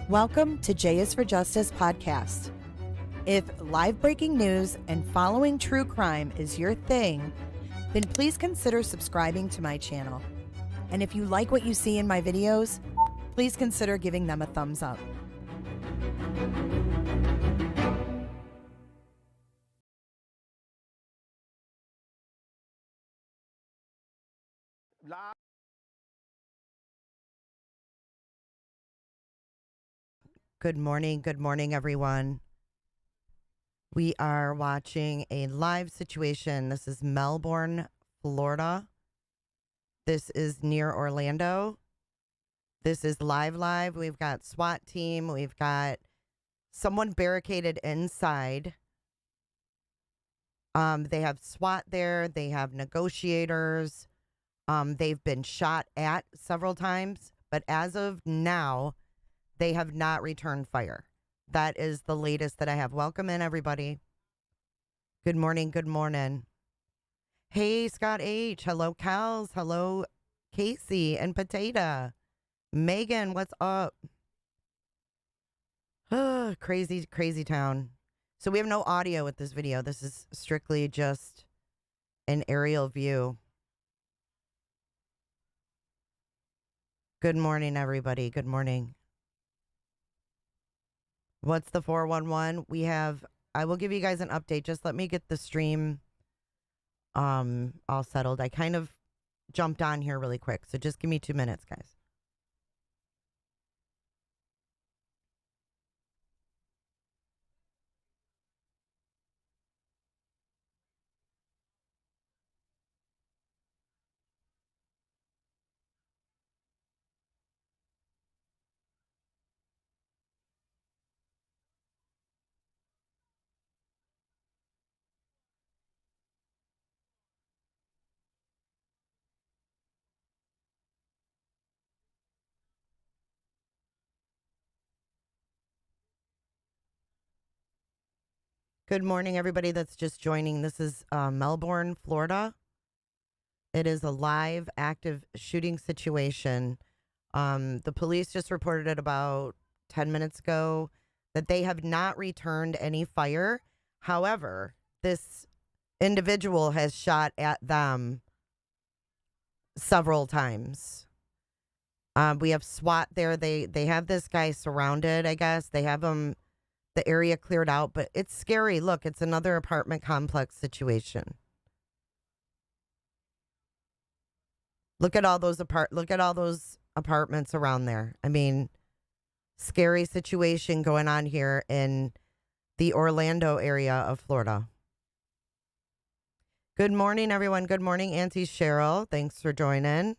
Welcome to J is for Justice podcast. If live breaking news and following true crime is your thing, then please consider subscribing to my channel. And if you like what you see in my videos, please consider giving them a thumbs up. Good morning, everyone. We are watching a live situation. This is Melbourne, Florida. This is near Orlando. This is live. We've got SWAT team. We've got someone barricaded inside. They have SWAT there. They have negotiators. They've been shot at several times, but as of now, they have not returned fire. That is the latest that I have. Welcome in, everybody. Good morning. Hey, Scott H. Hello, Kels. Hello, Casey and Potato. Megan, what's up? Crazy town. So we have no audio with this video. This is strictly just an aerial view. Good morning, everybody. Good morning. What's the 411? I will give you guys an update. Just let me get the stream all settled. I kind of jumped on here really quick, so just give me 2 minutes, guys. Good morning, everybody that's just joining. This is Melbourne, Florida. It is a live, active shooting situation. The police just reported it about 10 minutes ago that they have not returned any fire. However, this individual has shot at them several times. We have SWAT there. They have this guy surrounded, I guess. They have him, the area cleared out, but it's scary. Look, it's another apartment complex situation. Look at all those apartments around there. I mean, scary situation going on here in the Orlando area of Florida. Good morning, everyone. Good morning, Auntie Cheryl. Thanks for joining.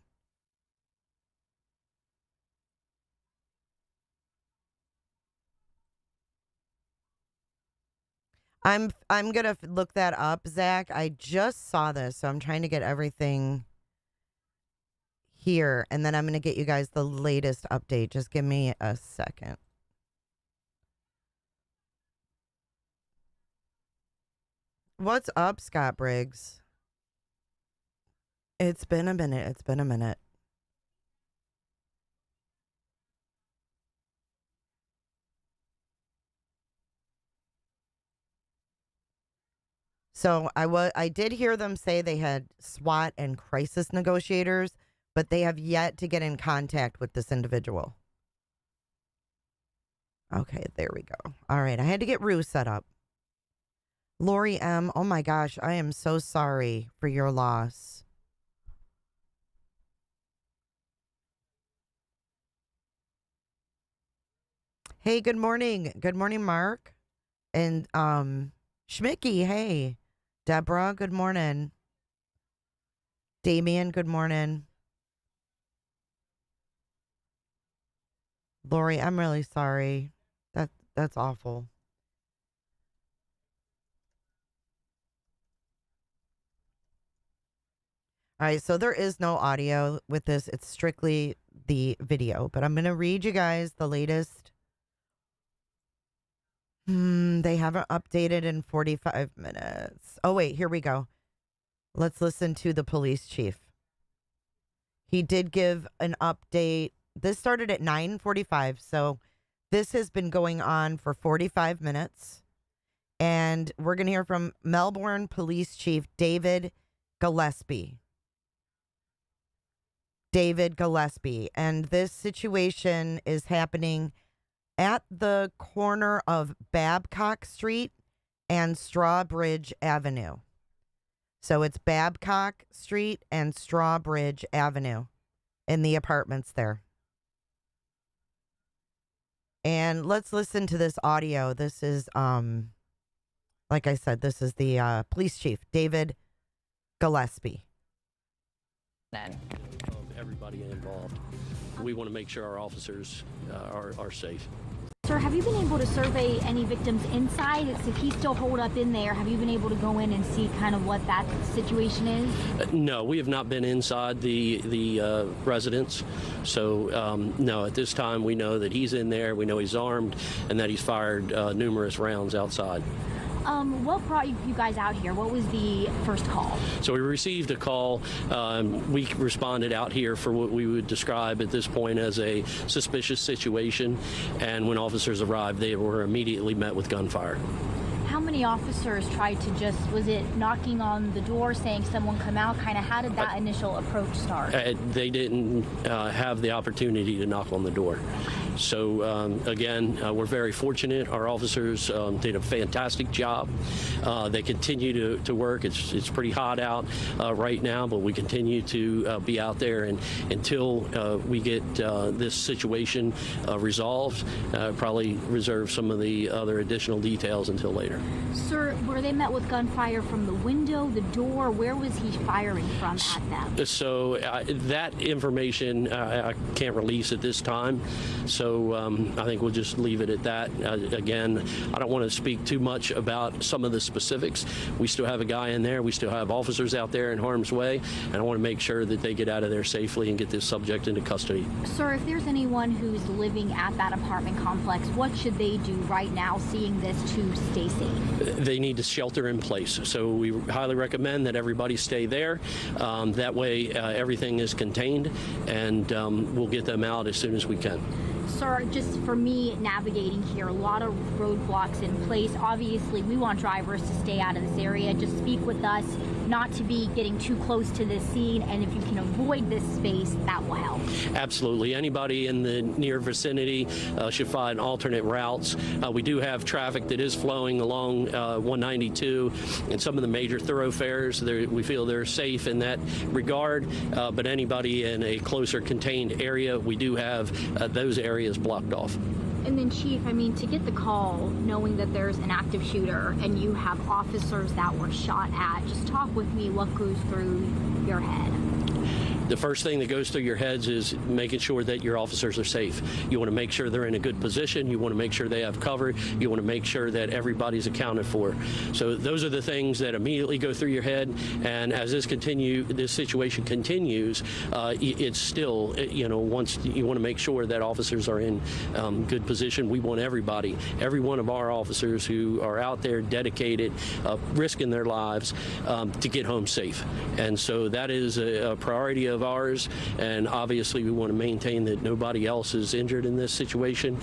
I'm gonna look that up, Zach. I just saw this, so I'm trying to get everything here, and then I'm gonna get you guys the latest update. Just give me a second. What's up, Scott Briggs? It's been a minute. So I did hear them say they had SWAT and crisis negotiators, but they have yet to get in contact with this individual. Okay, there we go. All right, I had to get Rue set up. Lori M., oh my gosh, I am so sorry for your loss. Hey, good morning. Good morning, Mark. And Schmicky, hey. Deborah, good morning. Damien, good morning. Lori, I'm really sorry. That's awful. All right, so there is no audio with this. It's strictly the video, but I'm going to read you guys the latest. They haven't updated in 45 minutes. Oh, wait, here we go. Let's listen to the police chief. He did give an update. This started at 9:45, so This has been going on for 45 minutes. And we're going to hear from Melbourne Police Chief David Gillespie. And this situation is happening at the corner of Babcock Street and Strawbridge Avenue. So it's Babcock Street and Strawbridge Avenue in the apartments there. And let's listen to this audio. This is, like I said, this is the police chief, David Gillespie. Everybody involved. We want to make sure our officers are safe. Sir, have you been able to survey any victims inside? If he's still holed up in there, have you been able to go in and see kind of what that situation is? No, we have not been inside the residence. So, no, at this time we know that he's in there, we know he's armed, and that he's fired numerous rounds outside. What brought you guys out here? What was the first call? So we received a call. We responded out here for what we would describe at this point as a suspicious situation. And when officers arrived, they were immediately met with gunfire. How many officers tried to was it knocking on the door saying someone come out? Kind of how did that initial approach start? They didn't have the opportunity to knock on the door. So, again, we're very fortunate. Our officers did a fantastic job. They continue to work. It's pretty hot out right now, but we continue to be out there. And until we get this situation resolved, probably reserve some of the other additional details until later. Sir, were they met with gunfire from the window, the door? Where was he firing from at them? So that information I can't release at this time. So I think we'll just leave it at that. Again, I don't want to speak too much about some of the specifics. We still have a guy in there. We still have officers out there in harm's way. And I want to make sure that they get out of there safely and get this subject into custody. Sir, if there's anyone who's living at that apartment complex, what should they do right now seeing this to stay safe? They need to shelter in place. So we highly recommend that everybody stay there. That way everything is contained, and we'll get them out as soon as we can. Sir, just for me navigating here, a lot of roadblocks in place. Obviously, we want drivers to stay out of this area. Just speak with us, not to be getting too close to this scene, and if you can avoid this space, that will help. Absolutely. Anybody in the near vicinity should find alternate routes. We do have traffic that is flowing along 192 and some of the major thoroughfares. We feel they're safe in that regard, but anybody in a closer contained area, we do have those areas blocked off. And then, Chief, I mean, to get the call, knowing that there's an active shooter and you have officers that were shot at, just talk with me what goes through your head. The first thing that goes through your heads is making sure that your officers are safe. You want to make sure they're in a good position. You want to make sure they have cover. You want to make sure that everybody's accounted for. So those are the things that immediately go through your head. And as this situation continues, it's still, once you want to make sure that officers are in good position. We want every one of our officers who are out there dedicated, risking their lives to get home safe. And so that is a priority of ours, and obviously we want to maintain that nobody else is injured in this situation.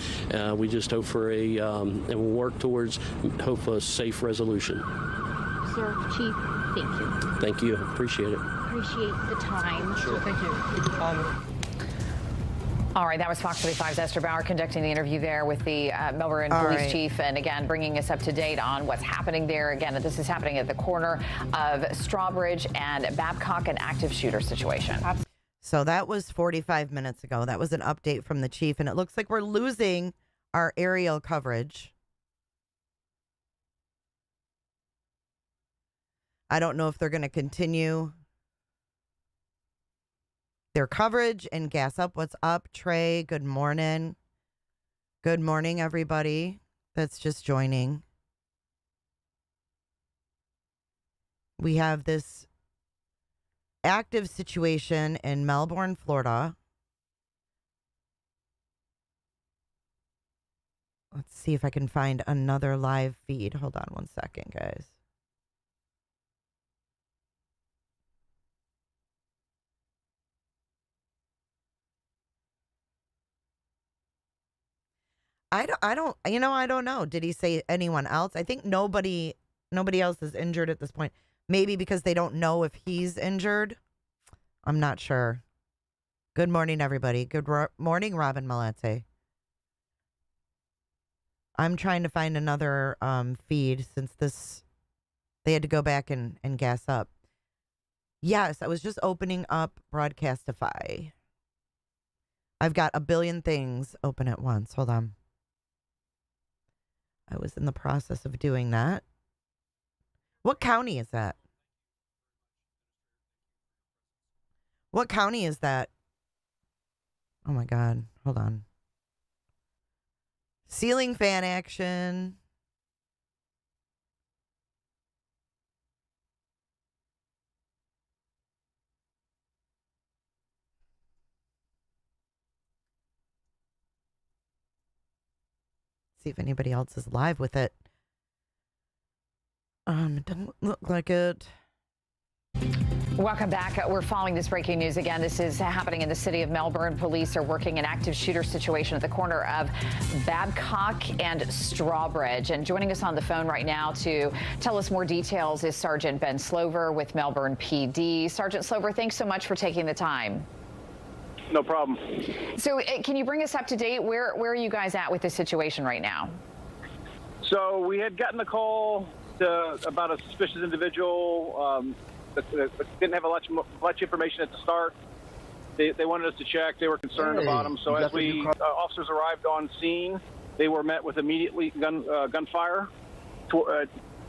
We just hope for and we'll work towards a safe resolution. Sir, Chief, thank you. Thank you. Appreciate it. Appreciate the time. Sure. Thank you. All right, that was Fox 35's Esther Bauer conducting the interview there with the Melbourne Police Chief, and again, bringing us up to date on what's happening there. Again, this is happening at the corner of Strawbridge and Babcock, an active shooter situation. So that was 45 minutes ago. That was an update from the chief, and it looks like we're losing our aerial coverage. I don't know if they're going to continue their coverage and gas up. What's up, Trey? Good morning. Good morning, everybody that's just joining. We have this active situation in Melbourne, Florida. Let's see if I can find another live feed. Hold on one second, guys. I don't know. Did he say anyone else? I think nobody else is injured at this point. Maybe because they don't know if he's injured. I'm not sure. Good morning, everybody. Good morning, Robin Malete. I'm trying to find another feed since they had to go back and gas up. Yes, I was just opening up Broadcastify. I've got a billion things open at once. Hold on. I was in the process of doing that. What county is that? What county is that? Oh my God. Hold on. Ceiling fan action. See if anybody else is live with it. It doesn't look like it. Welcome back. We're following this breaking news again. This is happening in the city of Melbourne. Police are working an active shooter situation at the corner of Babcock and Strawbridge. And joining us on the phone right now to tell us more details is Sergeant Ben Slover with Melbourne PD. Sergeant Slover, thanks so much for taking the time. No problem. So can you bring us up to date? Where are you guys at with this situation right now? So we had gotten a call about a suspicious individual that didn't have much information at the start. They wanted us to check. They were concerned about him. So as officers arrived on scene, they were met with immediately gunfire.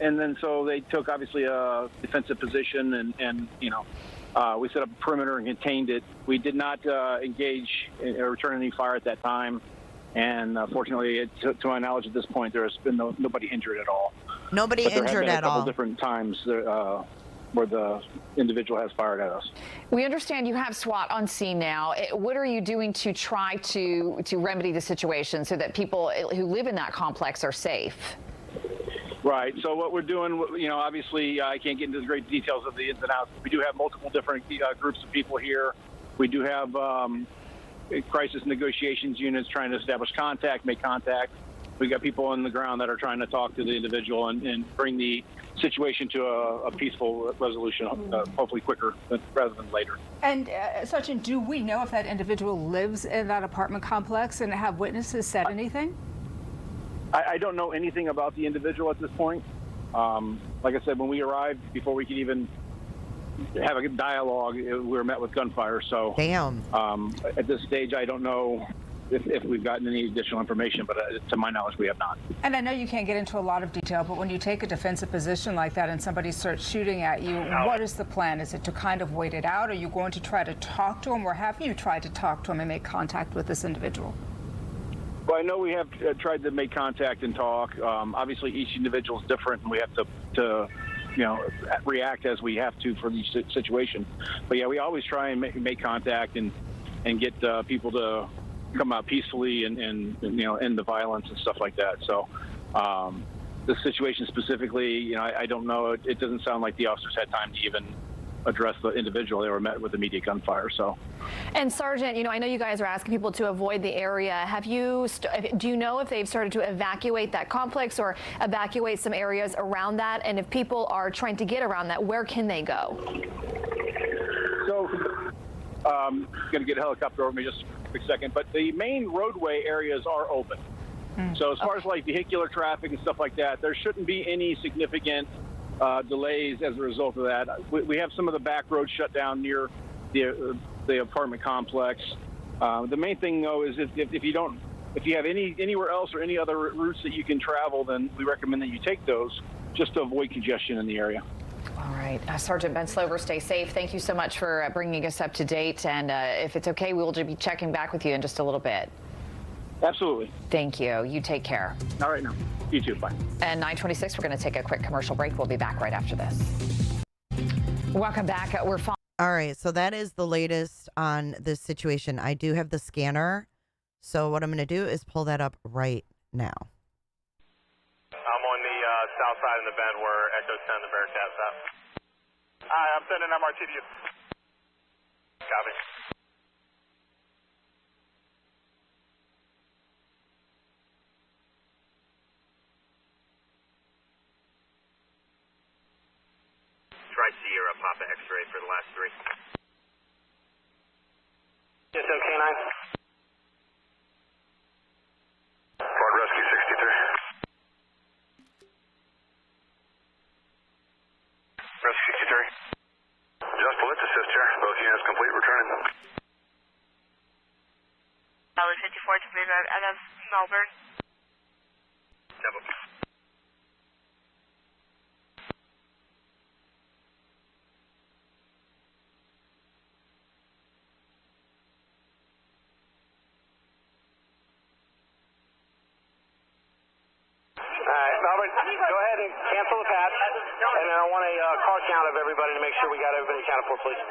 And then so they took obviously a defensive position and we set up a perimeter and contained it. We did not engage or return any fire at that time. And fortunately, to my knowledge at this point, there has been nobody injured at all. Nobody injured at all. A couple different times where the individual has fired at us. We understand you have SWAT on scene now. What are you doing to try to remedy the situation so that people who live in that complex are safe? Right. So what we're doing, obviously I can't get into the great details of the ins and outs. We do have multiple different groups of people here. We do have crisis negotiations units trying to establish contact, make contact. We got people on the ground that are trying to talk to the individual and bring the situation to a peaceful resolution, hopefully quicker rather than later. And Sergeant, do we know if that individual lives in that apartment complex, and have witnesses said anything? I don't know anything about the individual at this point. Like I said, when we arrived, before we could even have a dialogue, we were met with gunfire. So, damn. At this stage, I don't know if we've gotten any additional information, but to my knowledge, we have not. And I know you can't get into a lot of detail, but when you take a defensive position like that and somebody starts shooting at you, what is the plan? Is it to kind of wait it out? Are you going to try to talk to him, or have you tried to talk to him and make contact with this individual? Well, I know we have tried to make contact and talk. Obviously, each individual is different, and we have to react as we have to for each situation. But yeah, we always try and make contact and get people to come out peacefully and end the violence and stuff like that. So this situation specifically, I don't know. It doesn't sound like the officers had time to even address the individual. They were met with immediate gunfire. So. And Sergeant, I know you guys are asking people to avoid the area. Do you know if they've started to evacuate that complex or evacuate some areas around that? And if people are trying to get around that, where can they go? So, going to get a helicopter over me just a quick second, but the main roadway areas are open. So as far as like vehicular traffic and stuff like that, there shouldn't be any significant delays as a result of that. We have some of the back roads shut down near the apartment complex. The main thing, though, is if you have anywhere else or any other routes that you can travel, then we recommend that you take those just to avoid congestion in the area. All right. Sergeant Ben Slover, stay safe. Thank you so much for bringing us up to date. And if it's okay, we'll be checking back with you in just a little bit. Absolutely. Thank you. You take care. All right, now. You too. Bye. And 9:26, we're going to take a quick commercial break. We'll be back right after this. Welcome back. All right. So that is the latest on this situation. I do have the scanner. So what I'm going to do is pull that up right now. I'm on the south side of the bend where Echo 10, the Bearcat's at. Hi, I'm sending MRT to you. Copy. Papa X-ray for the last 3. Yes, okay, 9. Ford Rescue 63. Rescue 63. Just let's assist here. Both units complete, returning. Dollar 54 to move out of Melbourne. Temple. Alright, Melbourne, go ahead and cancel the patch, and then I want a car count of everybody to make sure we got everybody accounted for, please.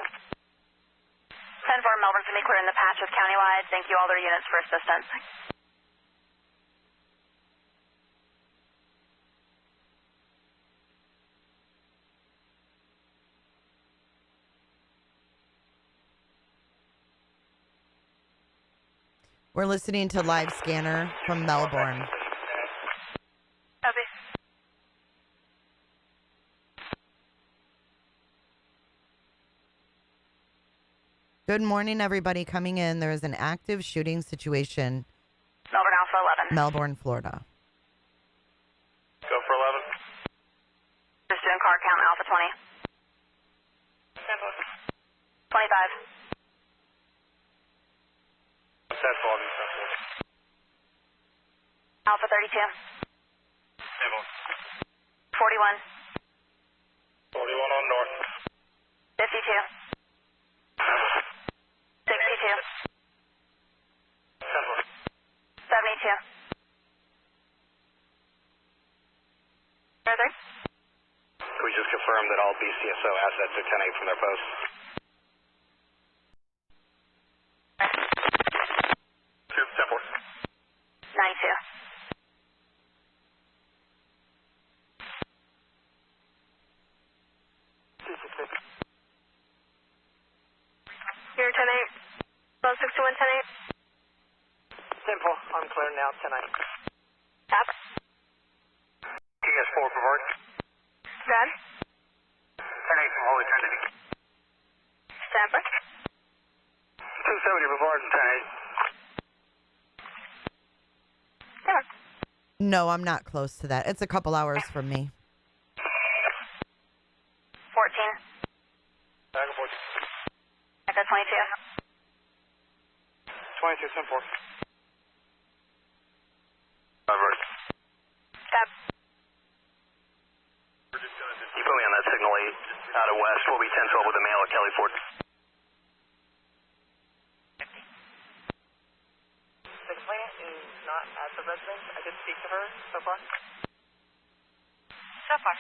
10-4 Melbourne, semi clear in the patch with countywide. Thank you all their units for assistance. We're listening to Live Scanner from Melbourne. Copy. Good morning, everybody coming in. There is an active shooting situation, Melbourne Alpha 11. Melbourne, Florida. Go for 11. Just doing car count, Alpha 20. 25. That's all. Alpha 32. 41. 41 on north. 52. 62. 72. Further? Can we just confirm that all BCSO assets are 10-8 from their posts? Temple. 92. You're 10-8. 1261 10-8. Simple, I'm clear now, 10-8. Tap. TS4 Brevard. Dad. 10-8 from Holy Trinity. Stanford. 270 Brevard and 10-8. Come on. No, I'm not close to that. It's a couple hours from me. 14. Largo 14. Echo 22. 22, simple. Brevard. Tap. You put me on that signal 8 out of west. We'll be 10-12 with a mail at Kelly Ford. The complainant is not at the residence. I did speak to her so far. So far.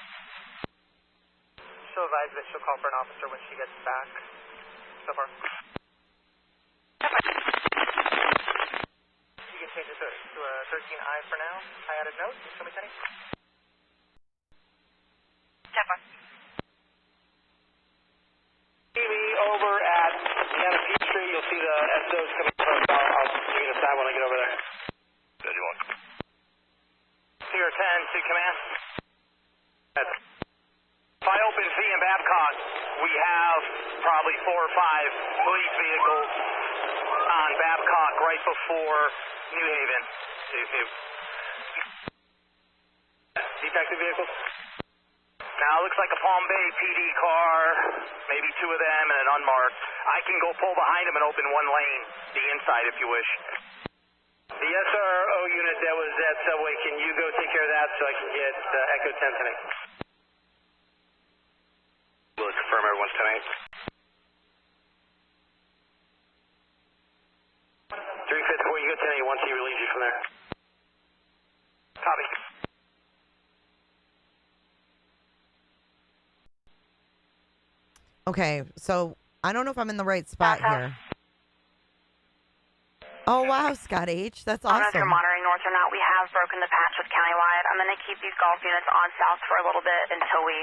She'll advise that she'll call for an officer when she gets back. So far. You can change it to a 13I for now. I added notes. Show me, Kenny. So far. TV over at the end of Peachtree. You'll see the SOs coming from. I'll give you the side when I get over there. Good, you want. Tier 10 to command. By open C in Babcock, we have probably 4 or 5 police vehicles on Babcock right before New Haven. Detective vehicles? Now it looks like a Palm Bay PD car, maybe 2 of them and an unmarked. I can go pull behind them and open 1 lane, the inside if you wish. The SRO unit that was at Subway, can you go take care of that so I can get Echo 10 tonight? Will it confirm everyone's tonight? 354, you go 10 once he relieves you from there. Copy. Okay, so I don't know if I'm in the right spot here. Oh, wow, Scott H. That's I don't know if you're awesome. monitoring north or not. We have broken the patch with countywide. I'm going to keep these golf units on south for a little bit until we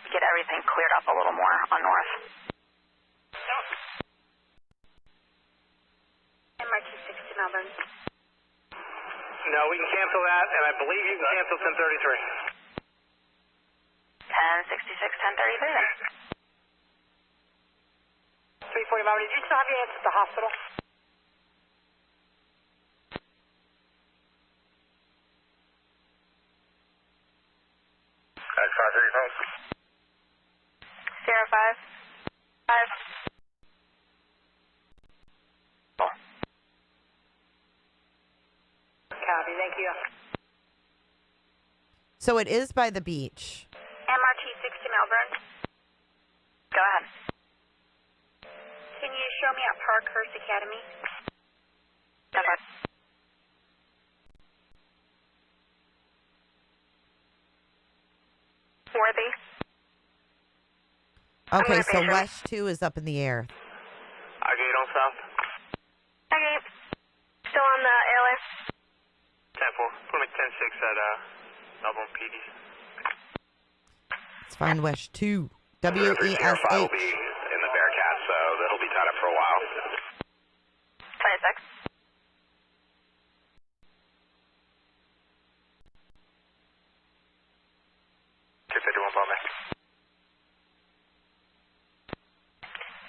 get everything cleared up a little more on north. MRT 6 to Melbourne. No, we can cancel that, and I believe you can cancel 1033. 1066, 1033 then. Remember, did you still have your aunt at the hospital? Sierra 5. 5. Copy, thank you. So it is by the beach. MRT 60 Melbourne. Go ahead. Can you show me at Parkhurst Academy? Okay. Worthy. Okay, so patient. West 2 is up in the air. Gate on south. Okay. Still on the airlift. 10-4. Put me 10-6 at Melbourne PD. Let's find West 2. Sierra 5 will be WESH. in the Bearcat, so that'll be tied up for a while. 26. On me.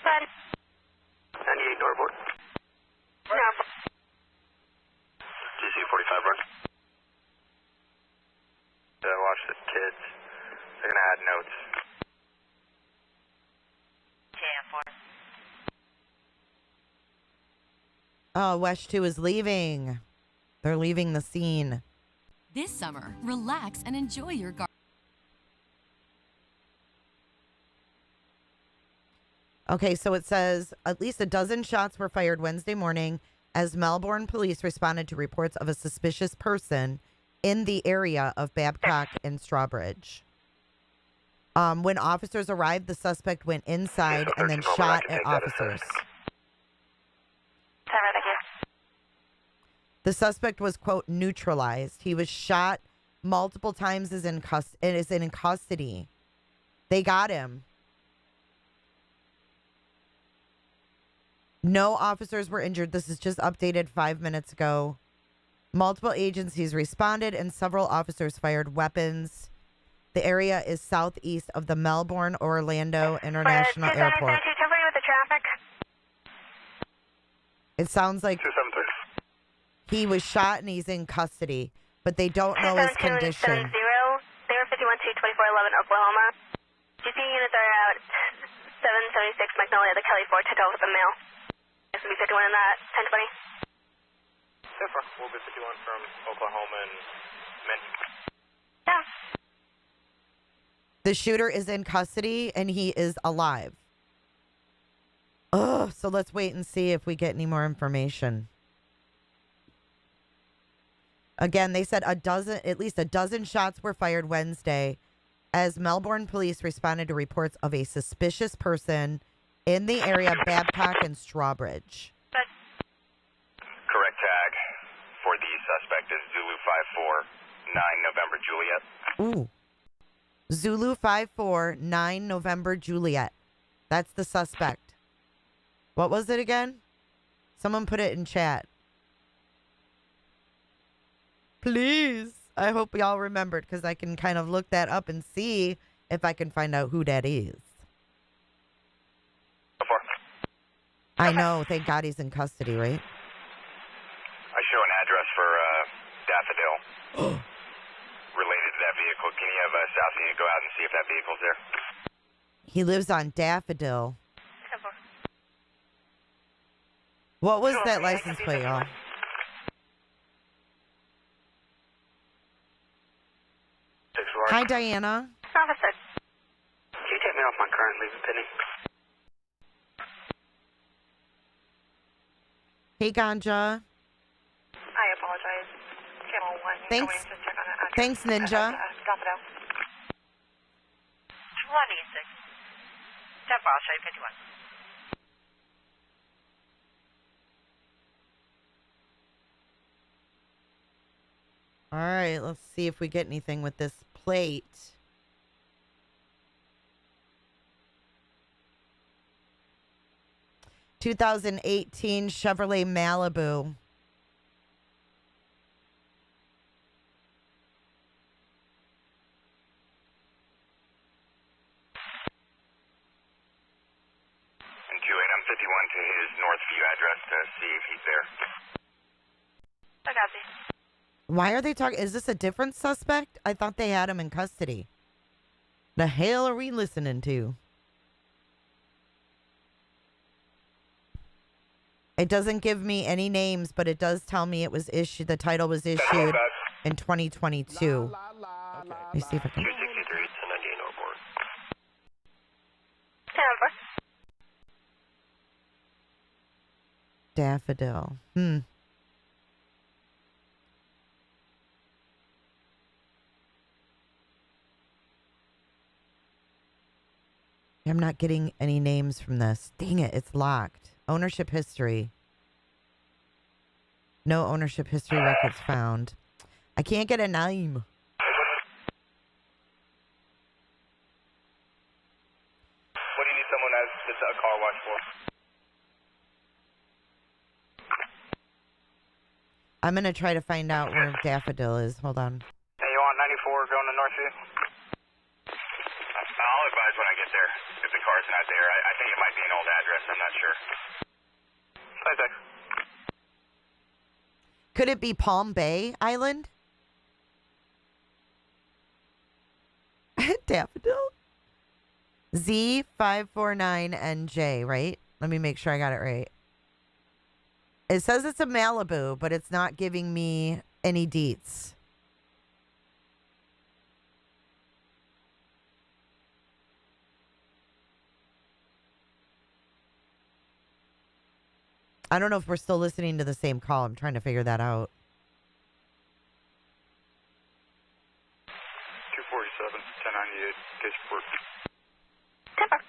Good. 98 Northport. No. GC 45 run. Watch the kids. They're gonna add notes. Oh, West 2 is leaving. They're leaving the scene. This summer, relax and enjoy your garden. Okay, so it says at least a dozen shots were fired Wednesday morning as Melbourne police responded to reports of a suspicious person in the area of Babcock and Strawbridge. When officers arrived, the suspect went inside and then shot at officers. The suspect was, quote, neutralized. He was shot multiple times and is in custody. They got him. No officers were injured. This is just updated 5 minutes ago. Multiple agencies responded and several officers fired weapons. The area is southeast of the Melbourne-Orlando International Airport. With the traffic. It sounds like 273. he was shot and he's in custody, but they don't know his condition. 0, 51-224-11 Oklahoma. GC units are out 776 Magnolia, the Kelly 4 to with the mail. This will be 51 in that 1020. So far, we'll be 51 from Oklahoma and men. Yeah. The shooter is in custody and he is alive. Ugh, so let's wait and see if we get any more information. Again, they said at least a dozen shots were fired Wednesday as Melbourne police responded to reports of a suspicious person in the area of Babcock and Strawbridge. Correct tag for the suspect is Zulu 54 9 November Juliet. Ooh. Zulu 54 9 November Juliet. That's the suspect. What was it again? Someone put it in chat. Please. I hope y'all remembered because I can kind of look that up and see if I can find out who that is. I know. Thank God he's in custody, right? I show an address for Daffodil related to that vehicle. Can you have South Unit go out and see if that vehicle's there? He lives on Daffodil. What was that license plate, y'all? Hi, Diana. Officer. Can you take me off my current leave pending? Hey, Ganja. I apologize. Channel 1. Thanks. Thanks, Ninja. Stop it out. 26. Step, I'll show you 51. All right, let's see if we get anything with this plate. (2018) Chevrolet Malibu. And Q8, I'm to his Northview address to see if he's there. I copy. Why are they talking? Is this a different suspect? I thought they had him in custody. The hell are we listening to? It doesn't give me any names, but it does tell me it was issued. The title was issued in 2022. Let me see if I can. 263 to 98 Northport. Daffodil. I'm not getting any names from this. Dang it, it's locked. Ownership history. No ownership history records found. I can't get a name. What do you need someone as this car wash for? I'm going to try to find out where Daffodil is. Hold on. Hey, you want 94 going to Northview? I'll advise when I get there. If the car's not there, I think it might be an old address. I'm not sure. Bye, Zach. Could it be Palm Bay Island? Daffodil? Z549NJ, right? Let me make sure I got it right. It says it's a Malibu, but it's not giving me any deets. I don't know if we're still listening to the same call. I'm trying to figure that out. 247, 1098, case report. Tipper.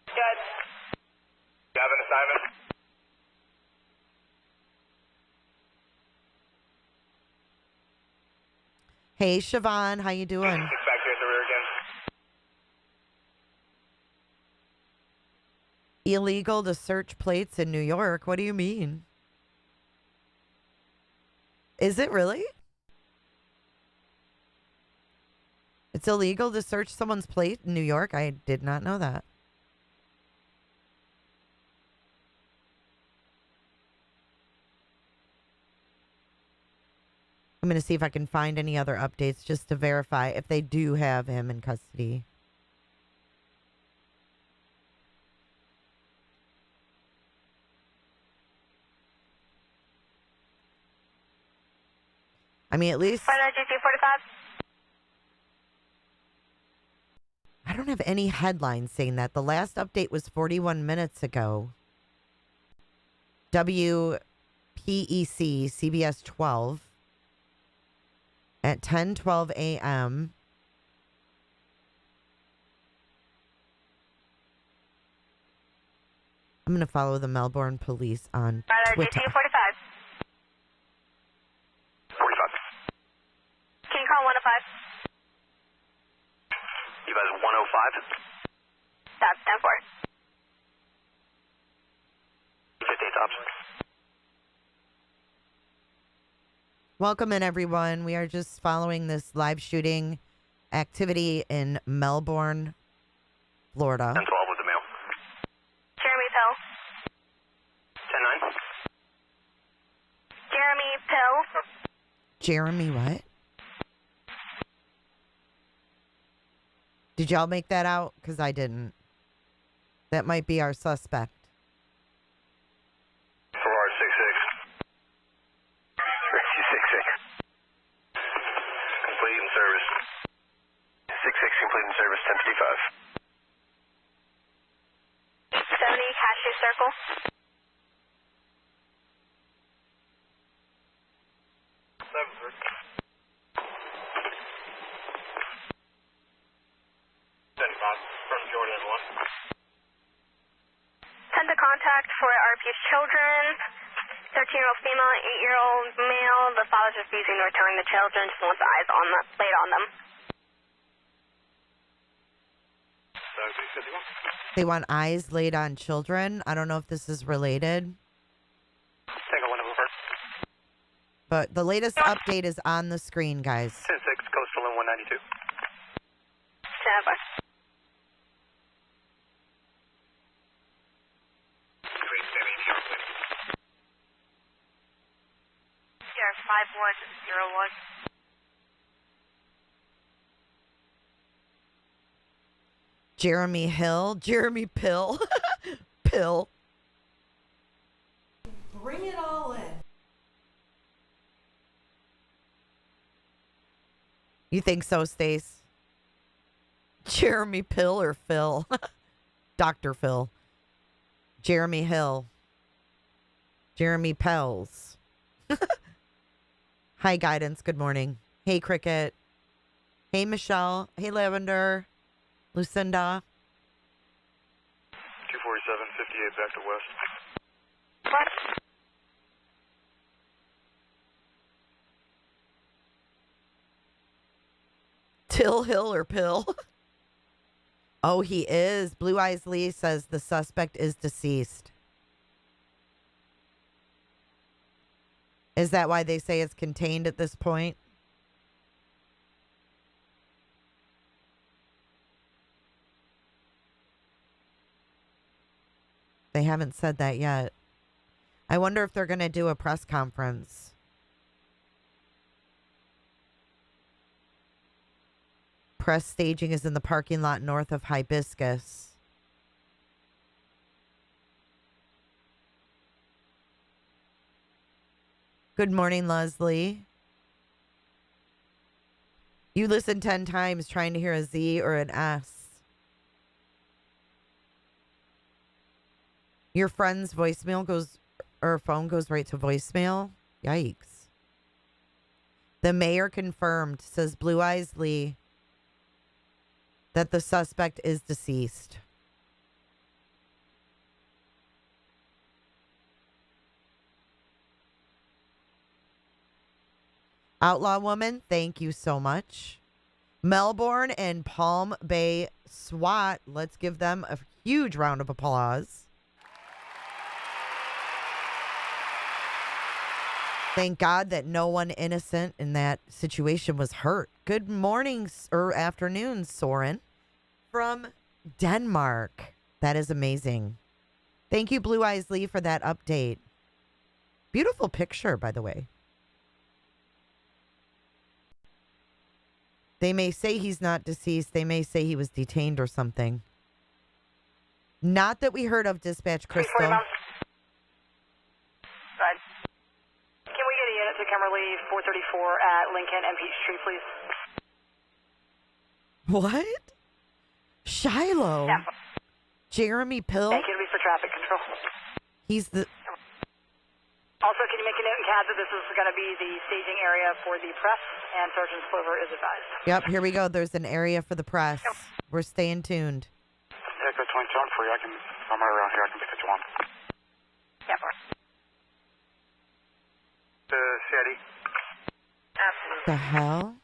Good. You have an assignment? Hey, Siobhan, how you doing? Back here at the rear again. Illegal to search plates in New York? What do you mean? Is it really? It's illegal to search someone's plate in New York? I did not know that. I'm going to see if I can find any other updates just to verify if they do have him in custody. I mean, at least... I don't have any headlines saying that. The last update was 41 minutes ago. WPEC, CBS 12. At 10:12 a.m. I'm going to follow the Melbourne police on Twitter. 45. Can you call 105? You guys 105? That's 10-4. 58 tops. Welcome in, everyone. We are just following this live shooting activity in Melbourne, Florida. 10-12 with the mail. Jeremy Pill. Jeremy10-9. what? Did y'all make that out? Because I didn't. That might be our suspect. Complete in service. 6-6 complete in service, 1055. 70 Cashew Circle. From Jordan 1. Send a contact for RP's children. 13-year-old female, 8-year-old male. The father's refusing to return the children. Just wants eyes on them, laid on them. They want eyes laid on children. I don't know if this is related. Take a 1 over. But the latest update is on the screen, guys. 10-6, coastal in 192. Stand by. 5101. Jeremy Hill. Jeremy Pill. Pill. Bring it all in. You think so, Stace? Jeremy Pill or Phil? Dr. Phil. Jeremy Hill. Jeremy Pells. Hi, Guidance. Good morning. Hey, Cricket. Hey, Michelle. Hey, Lavender. Lucinda. 247, 58 back to west. What? Till Hill or Pill? Oh, he is. Blue Eyes Lee says the suspect is deceased. Is that why they say it's contained at this point? They haven't said that yet. I wonder if they're going to do a press conference. Press staging is in the parking lot north of Hibiscus. Good morning, Leslie. You listen 10 times trying to hear a Z or an S. Your friend's voicemail goes, or phone goes right to voicemail? Yikes. The mayor confirmed, says Blue Eyes Lee, that the suspect is deceased. Outlaw Woman, thank you so much. Melbourne and Palm Bay SWAT, let's give them a huge round of applause. Thank God that no one innocent in that situation was hurt. Good morning or afternoon, Soren, from Denmark. That is amazing. Thank you, Blue Eyes Lee, for that update. Beautiful picture, by the way. They may say he's not deceased. They may say he was detained or something. Not that we heard of, Dispatch Crystal. Good. Can we get a unit to Kimberly 434 at Lincoln and Peachtree, please? What? Shiloh? Yeah. Jeremy Pill? Thank you. It'll be for traffic control. He's the... Also, can you make a note in CAD that this is going to be the staging area for the press, and Sergeant Slover is advised. Yep, here we go. There's an area for the press. Yep. We're staying tuned. Echo 22 on for you. I'm right around here. I can pick you on. Yeah, Shetty. absolutely. The hell?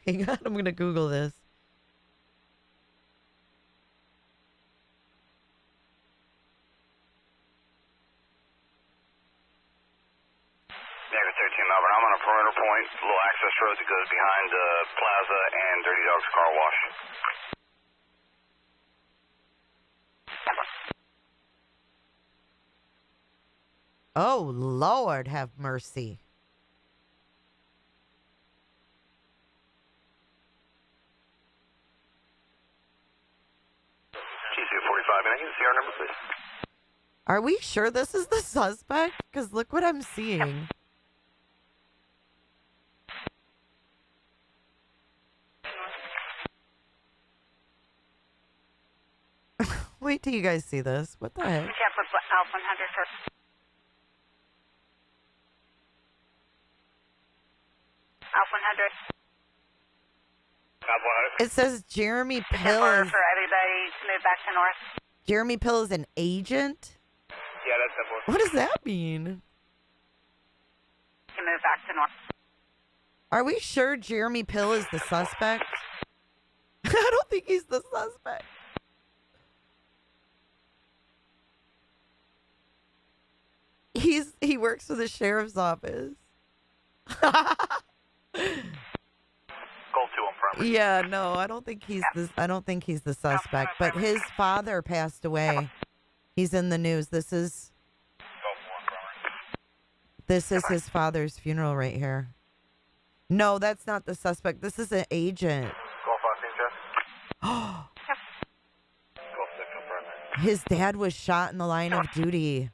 Hang on, I'm going to Google this. Negative 13 Melbourne. I'm on a perimeter point, a little access road that goes behind the plaza and Dirty Dog's car wash. Oh, Lord, have mercy. G245, can I get the CR number, please? Are we sure this is the suspect? Because look what I'm seeing. Wait till you guys see this. What the heck? Alpha 100 for... Alpha 100. Alpha 100. It says Jeremy Pill For is, everybody to move back to north. Jeremy Pill is an agent? Yeah, that's simple. What does that mean? To move back to north. Are we sure Jeremy Pill is the suspect? I don't think he's the suspect. He works for the sheriff's office. Gold 2 on primary. Yeah, no, I don't think he's the suspect, but his father passed away. He's in the news. This is Gold 4 on primary. This is his father's funeral right here. No, that's not the suspect. This is an agent. Golf 5, Jeff. Golf 6, confirm. His dad was shot in the line of duty.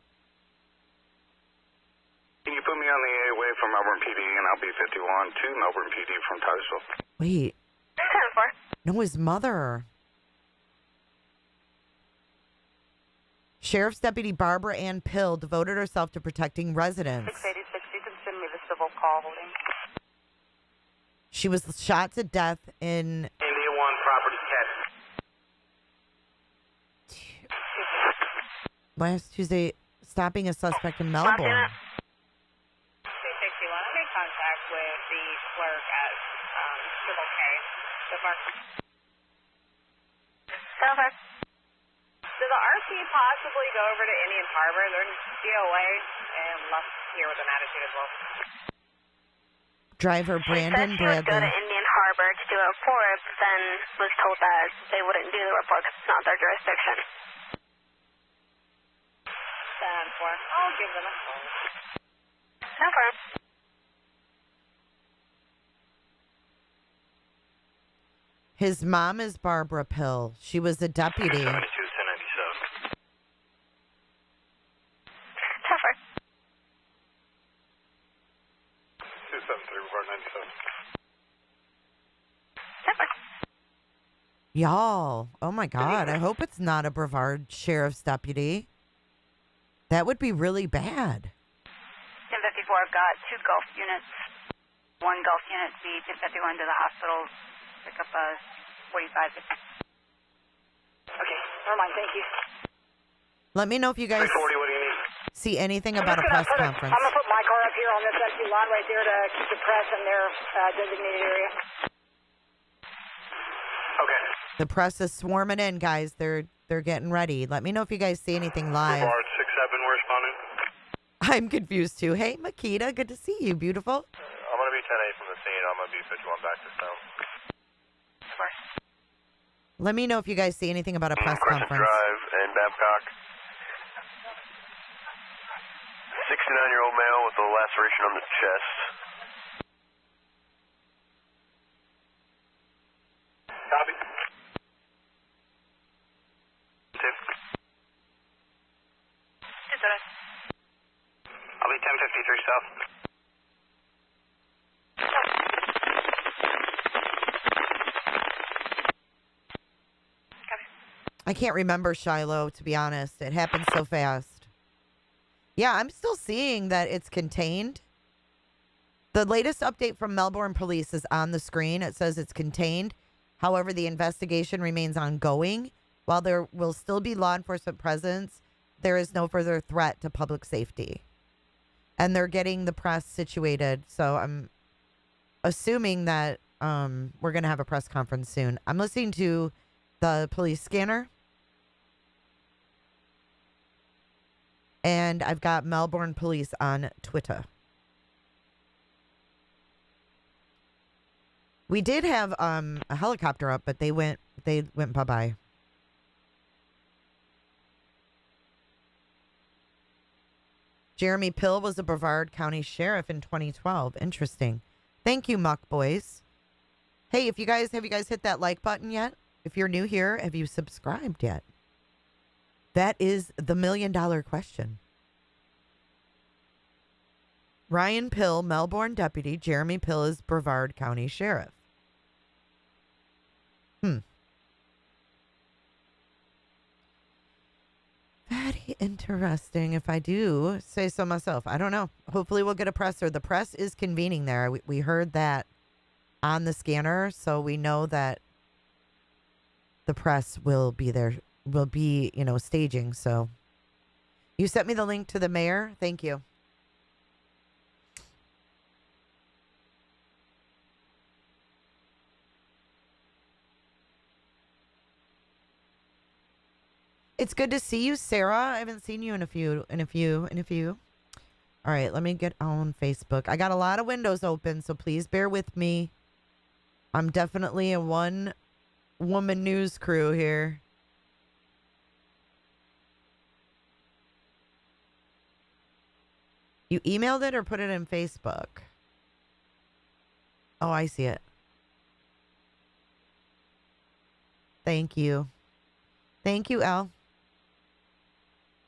Can you put me on the A-way from Melbourne PD and I'll be 51 to Melbourne PD from Titusville? Wait. 10-4. No, his mother. Sheriff's Deputy Barbara Ann Pill devoted herself to protecting residents. 686, you can send me the civil call holding. She was shot to death in India 1 property catch. last Tuesday, stopping a suspect in Melbourne. 661, I'm in contact with the clerk at Civil K. So far. 7-5. Did the RC possibly go over to Indian Harbor? They're in DOA and left here with an attitude as well. Driver Brandon She said she would go to Bradley. Indian Harbor to do a report, but then was told that they wouldn't do the report because it's not their jurisdiction. 10-4. I'll give them a call. 10-4. His mom is Barbara Pill. She was a deputy. 72, 1097. 10-4. 273, report 97. 10-4. Y'all. Oh my God. I hope it's not a Brevard Sheriff's deputy. That would be really bad. 1054, I've got 2 Gulf units. 1 Gulf unit, be 1051 to the hospital. Pick up a 45. Okay, never mind, thank you. Let me know if you guys 340, what do you need? see anything about a press conference. I'm going to put my car up here on this empty lot right there to keep the press in their designated area. Okay. The press is swarming in, guys. They're getting ready. Let me know if you guys see anything live. Brevard 67, we're responding. I'm confused too. Hey, Makita, good to see you, beautiful. I'm going to be 10-8 from the scene. I'm going to be 51 back to town. Let me know if you guys see anything about a press Crescent conference. Drive and Babcock. 69-year-old male with a laceration on the chest. Copy. Tip. I'll be 1053 south. I can't remember Shiloh, to be honest. It happened so fast. Yeah, I'm still seeing that it's contained. The latest update from Melbourne Police is on the screen. It says it's contained. However, the investigation remains ongoing. While there will still be law enforcement presence, there is no further threat to public safety. And they're getting the press situated. So I'm assuming that we're going to have a press conference soon. I'm listening to the police scanner. And I've got Melbourne Police on Twitter. We did have a helicopter up, but they went bye-bye. Jeremy Pill was a Brevard County Sheriff in 2012. Interesting. Thank you, Muck Boys. Hey, have you guys hit that like button yet? If you're new here, have you subscribed yet? That is the $1 million question. Ryan Pill, Melbourne deputy. Jeremy Pill is Brevard County Sheriff. Very interesting, if I do say so myself. I don't know. Hopefully we'll get a presser. The press is convening there. We heard that on the scanner, so we know that the press will be there, will be, staging. So you sent me the link to the mayor. Thank you. It's good to see you, Sarah. I haven't seen you in a few. All right, let me get on Facebook. I got a lot of windows open, so please bear with me. I'm definitely a one-woman news crew here. You emailed it or put it in Facebook? Oh, I see it. Thank you. Thank you, Elle.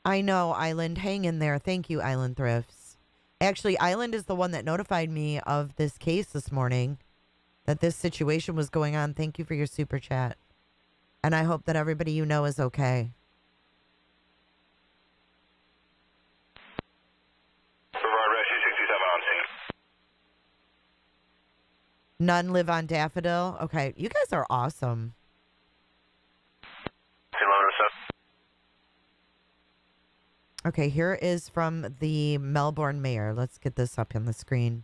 I know, Island. Hang in there. Thank you, Island Thrifts. Actually, Island is the one that notified me of this case this morning, that this situation was going on. Thank you for your super chat. And I hope that everybody you know is okay. None live on Daffodil? Okay, you guys are awesome. Okay, here is from the Melbourne mayor. Let's get this up on the screen.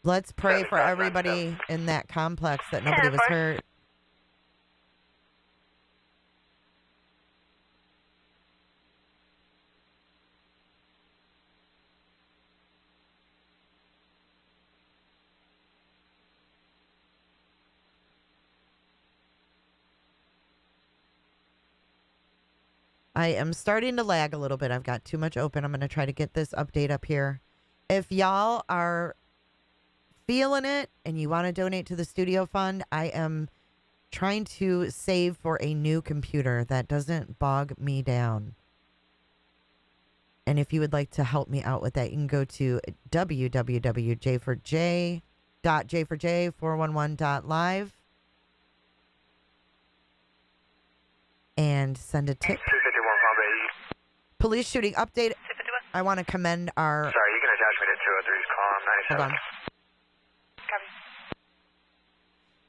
Let's pray for everybody in that complex that nobody was hurt. I am starting to lag a little bit. I've got too much open. I'm going to try to get this update up here. If y'all are feeling it and you want to donate to the studio fund, I am trying to save for a new computer that doesn't bog me down. And if you would like to help me out with that, you can go to www.j4j411.live and send a tip. Police shooting update. I want to commend our... Sorry, you can attach me to 203's column 97. Hold on. Copy.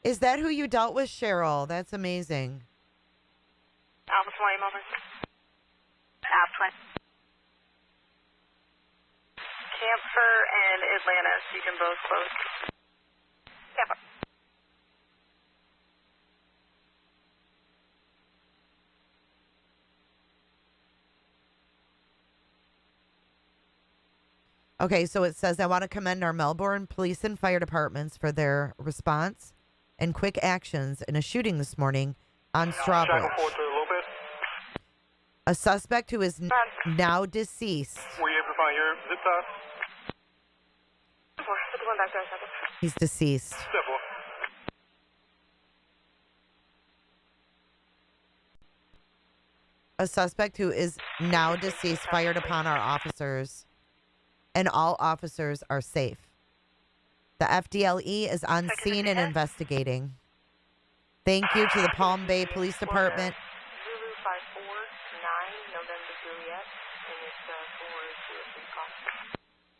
Is that who you dealt with, Cheryl? That's amazing. Alpha 20 moment. Alpha 20. Camphor and Atlantis, you can both close. Camphor. Okay, so it says, I want to commend our Melbourne police and fire departments for their response and quick actions in a shooting this morning on Strawbridge. A suspect who is now deceased. Were you able to find your zip tie? He's deceased. A suspect who is now deceased fired upon our officers, and all officers are safe. The FDLE is on scene and investigating. Thank you to the Palm Bay Police Department. Zulu 549, November Juliet, and it's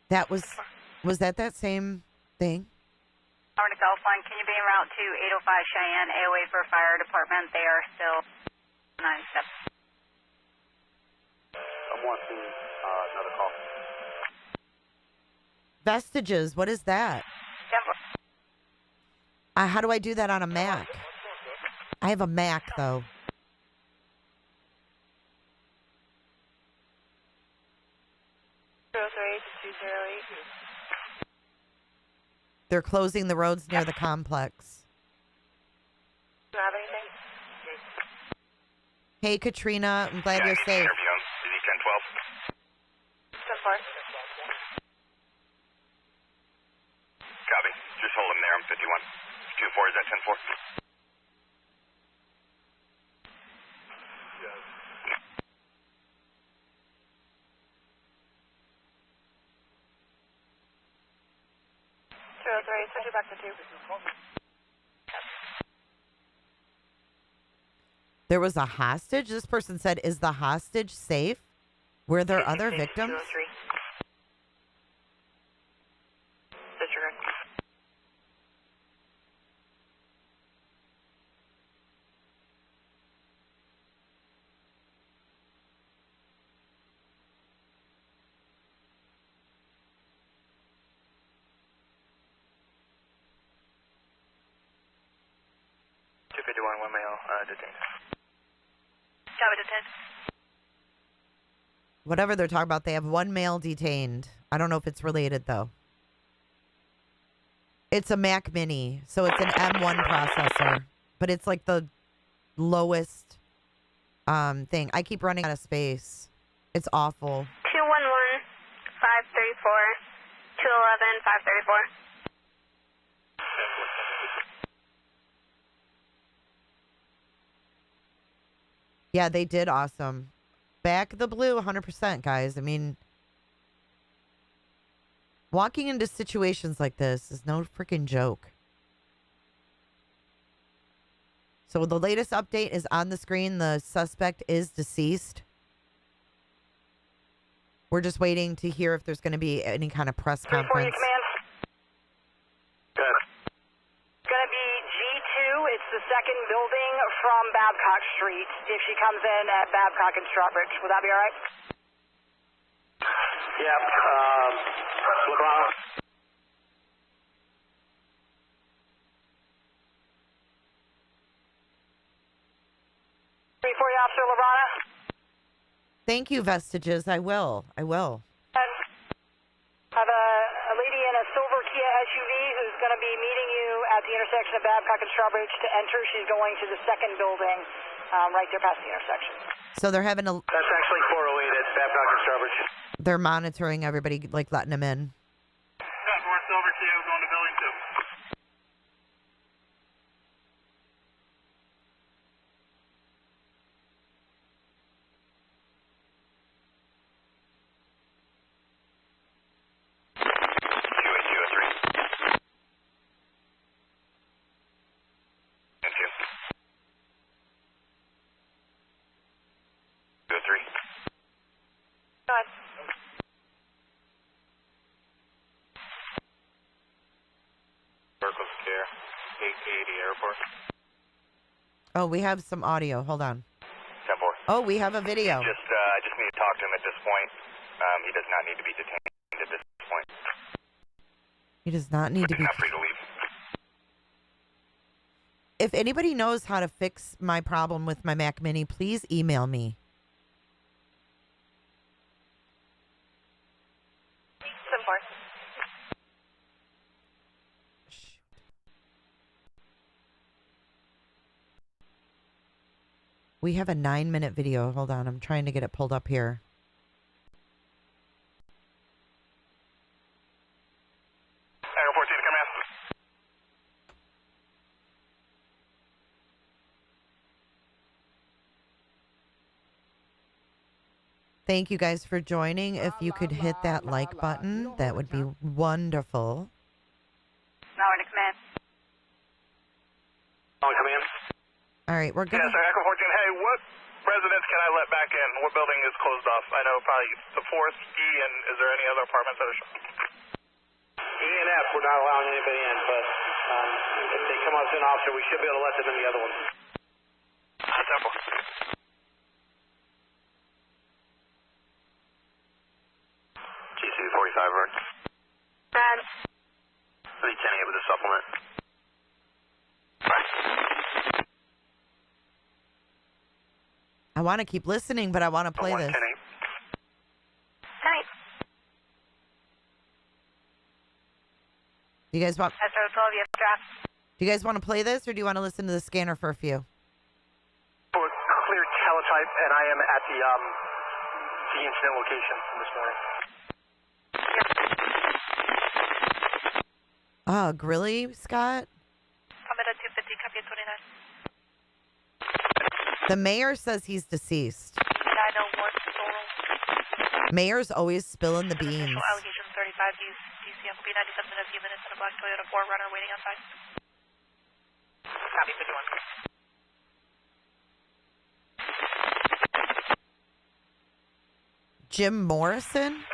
That was that same thing? Arctic Golf Line, can you be en route to 805 Cheyenne, AOA for fire department? They are still 97. I'm wanting another call. Vestiges, what is that? How do I do that on a Mac? I have a Mac, though. They're closing the roads near the complex. Do you have anything? Hey, Katrina, I'm glad you're safe. Interview on CD 1012. 10-4. Copy. Just hold him there. I'm 51. 2-4, is that 10-4? Switch it back to 2. There was a hostage? This person said, is the hostage safe? Were there other victims? 203. Disregard. One male detained. Copy, detained. Whatever they're talking about, they have one male detained. I don't know if it's related, though. It's a Mac Mini, so it's an M1 processor, but it's like the lowest thing. I keep running out of space. It's awful. 211 534. Yeah, they did awesome. Back the blue 100%, guys. I mean, walking into situations like this is no freaking joke. So the latest update is on the screen. The suspect is deceased. We're just waiting to hear if there's going to be any kind of press conference. Good. It's going to be G2. It's the second building from Babcock Street. If she comes in at Babcock and Strawbridge, would that be all right? Yep. LeBron. 340 Officer Labrana. Thank you, Vestiges. I will. Have a lady in a silver Kia SUV who's going to be meeting you at the intersection of Babcock and Strawbridge to enter. She's going to the second building right there past the intersection. So they're having a... That's actually 408 at Babcock and Strawbridge. They're monitoring everybody, like letting them in. Yeah, we're silver Kia going to building 2. Oh, we have some audio. Hold on. 10-4. Oh, we have a video. I just need to talk to him at this point. He does not need to be detained at this point. He does not need to be... He's not free to leave. If anybody knows how to fix my problem with my Mac Mini, please email me. 7-4. We have a 9-minute video. Hold on. I'm trying to get it pulled up here. Echo 14, come in. Thank you guys for joining. If you could hit that like button, that would be wonderful. Now in command. On command. All right, we're going Yeah, sir, Echo 14. Hey, what residents can I let back in? What building is closed off? I know probably the 4th, E, and is there any other apartments that are shut? E and F, we're not allowing anybody in, but if they come up to an officer, we should be able to let them in the other ones. Temple. GC 45, Vern. Brad. Lead 10 with a supplement. I want to keep listening, but I want to play this. 10-8. Tonight. Do you guys want? SO12, you have a draft. Do you guys want to play this, or do you want to listen to the scanner for a few? Clear teletype, and I am at the incident location this morning. Grilly, Scott? I'm at 250, copy 29. The mayor says he's deceased. 901 Sorrel. Mayor's always spilling the beans. Allegation 35, DCM will be 97 in a few minutes, and a black Toyota 4Runner waiting outside. Copy 51. Jim Morrison?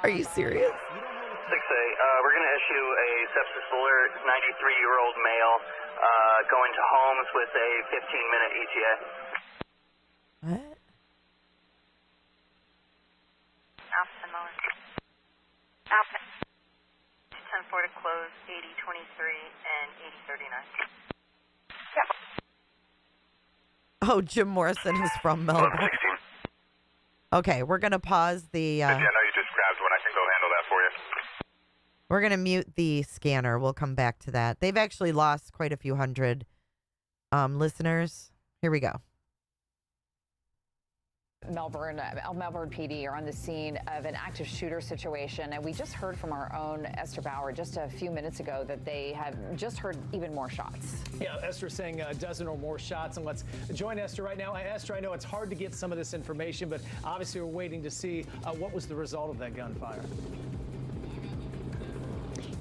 Are you serious? 6A, we're going to issue a sepsis alert, 93-year-old male, going to homes with a 15-minute ETA. What? Alpha Muller. Alpha. 210-4 to close, 80-23 and 80-39. Oh, Jim Morrison is from Melbourne. 16. Okay, we're going to pause the... Yeah, no, you just grabbed one. I can go handle that for you. We're going to mute the scanner. We'll come back to that. They've actually lost quite a few hundred listeners. Here we go. Melbourne PD are on the scene of an active shooter situation, and we just heard from our own Esther Bauer just a few minutes ago that they have just heard even more shots. Yeah, Esther saying a dozen or more shots, and let's join Esther right now. Esther, I know it's hard to get some of this information, but obviously we're waiting to see what was the result of that gunfire.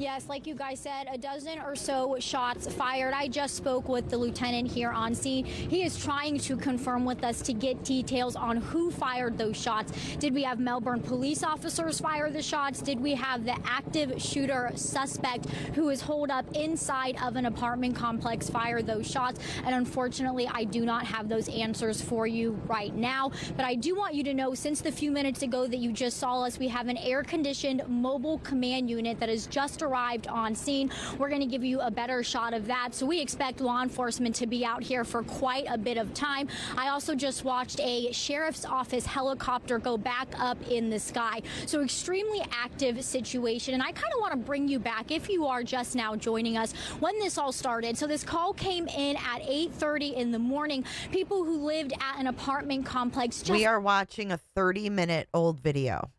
Yes, like you guys said, a dozen or so shots fired. I just spoke with the lieutenant here on scene. He is trying to confirm with us to get details on who fired those shots. Did we have Melbourne police officers fire the shots? Did we have the active shooter suspect who is holed up inside of an apartment complex fire those shots? And unfortunately, I do not have those answers for you right now. But I do want you to know, since the few minutes ago that you just saw us, we have an air-conditioned mobile command unit that has just arrived on scene. We're going to give you a better shot of that. So we expect law enforcement to be out here for quite a bit of time. I also just watched a sheriff's office helicopter go back up in the sky. So extremely active situation. And I kind of want to bring you back, if you are just now joining us, when this all started. So this call came in at 8:30 in the morning. People who lived at an apartment complex. We are watching a 30-minute old video.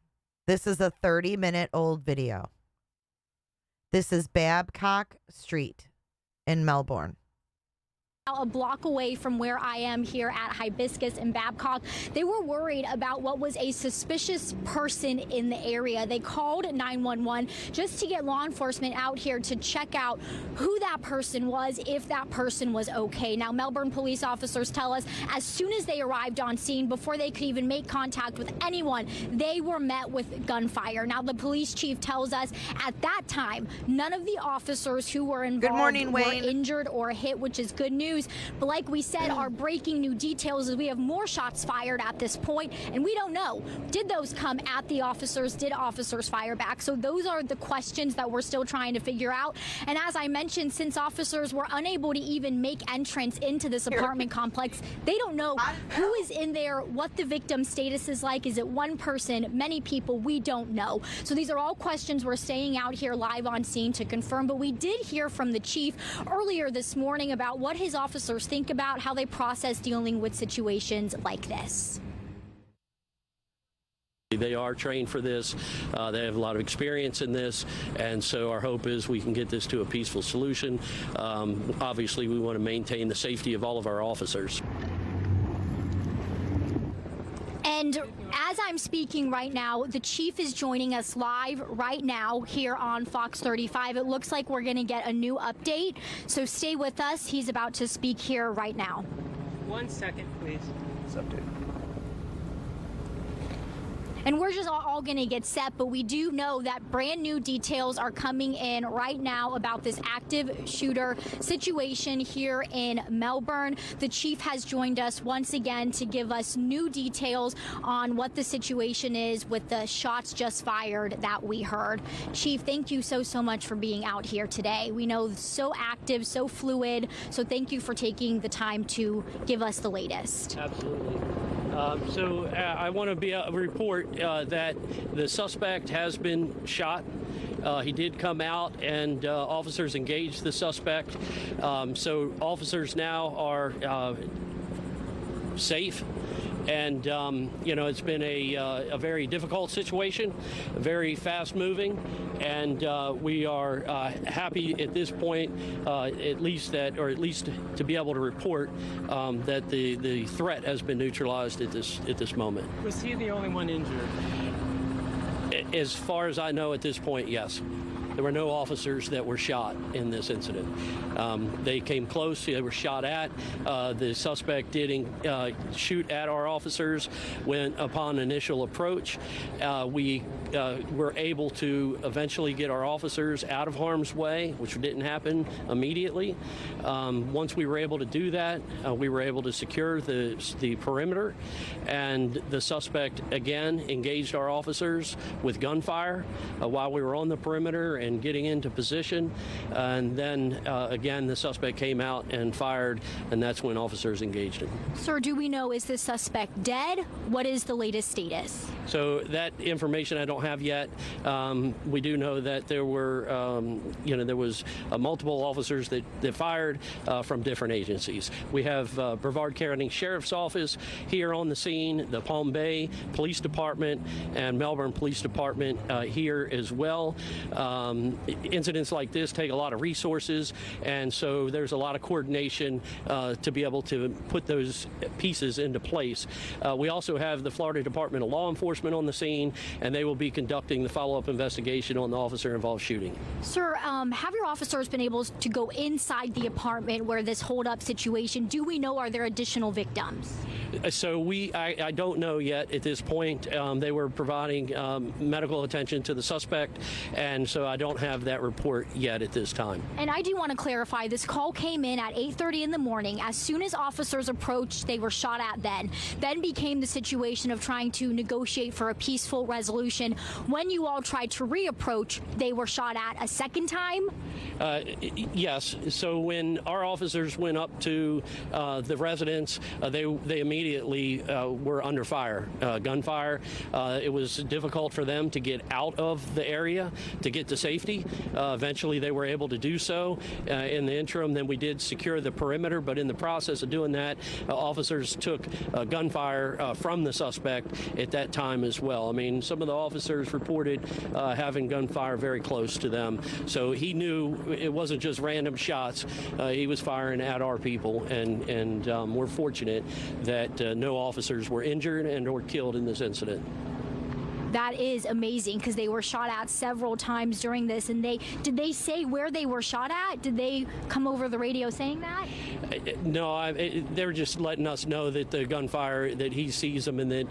This is a 30-minute old video. This is Babcock Street in Melbourne. A block away from where I am here at Hibiscus and Babcock. They were worried about what was a suspicious person in the area. They called 911 just to get law enforcement out here to check out who that person was, if that person was okay. Now, Melbourne police officers tell us as soon as they arrived on scene, before they could even make contact with anyone, they were met with gunfire. Now, the police chief tells us at that time, none of the officers who were involved were injured or hit, which is good news. But like we said, our breaking new details is we have more shots fired at this point, and we don't know. Did those come at the officers? Did officers fire back? So those are the questions that we're still trying to figure out. And as I mentioned, since officers were unable to even make entrance into this apartment complex, they don't know who is in there, what the victim's status is like. Is it one person, many people? We don't know. So these are all questions we're staying out here live on scene to confirm. But we did hear from the chief earlier this morning about what his officers think about how they process dealing with situations like this. They are trained for this. They have a lot of experience in this, and so our hope is we can get this to a peaceful solution. Obviously, we want to maintain the safety of all of our officers. And as I'm speaking right now, the chief is joining us live right now here on Fox 35. It looks like we're going to get a new update, so stay with us. He's about to speak here right now. 1 second, please. This update. And we're just all going to get set, but we do know that brand new details are coming in right now about this active shooter situation here in Melbourne. The chief has joined us once again to give us new details on what the situation is with the shots just fired that we heard. Chief, thank you so much for being out here today. We know so active, so fluid, so thank you for taking the time to give us the latest. Absolutely. So I want to report that the suspect has been shot. He did come out, and officers engaged the suspect. So officers now are safe. And, you know, it's been a very difficult situation, very fast moving, and we are happy at this point, at least to be able to report that the threat has been neutralized at this moment. Was he the only one injured? As far as I know at this point, yes. There were no officers that were shot in this incident. They came close. They were shot at. The suspect did shoot at our officers when, upon initial approach. We were able to eventually get our officers out of harm's way, which didn't happen immediately. Once we were able to do that, we were able to secure the perimeter, and the suspect again engaged our officers with gunfire while we were on the perimeter, and getting into position. And then, again, the suspect came out and fired, and that's when officers engaged him. Sir, do we know, is the suspect dead? What is the latest status? So that information I don't have yet. We do know that there were, there was multiple officers that fired from different agencies. We have Brevard County Sheriff's Office here on the scene, the Palm Bay Police Department, and Melbourne Police Department here as well. Incidents like this take a lot of resources, and so there's a lot of coordination to be able to put those pieces into place. We also have the Florida Department of Law Enforcement on the scene, and they will be conducting the follow-up investigation on the officer-involved shooting. Sir, have your officers been able to go inside the apartment where this hold-up situation? Do we know, are there additional victims? So I don't know yet at this point. They were providing medical attention to the suspect, and so I don't have that report yet at this time. And I do want to clarify, this call came in at 8:30 in the morning. As soon as officers approached, they were shot at then. Then became the situation of trying to negotiate for a peaceful resolution. When you all tried to reapproach, they were shot at a second time? Yes. So when our officers went up to the residence, they immediately were under fire, gunfire. It was difficult for them to get out of the area to get to safety. Eventually, they were able to do so. In the interim, then we did secure the perimeter, but in the process of doing that, officers took gunfire from the suspect at that time as well. I mean, some of the officers reported having gunfire very close to them, so he knew it wasn't just random shots. He was firing at our people, and we're fortunate that no officers were injured and or killed in this incident. That is amazing, because they were shot at several times during this. And did they say where they were shot at? Did they come over the radio saying that? No, they're just letting us know that the gunfire, that he sees them, and that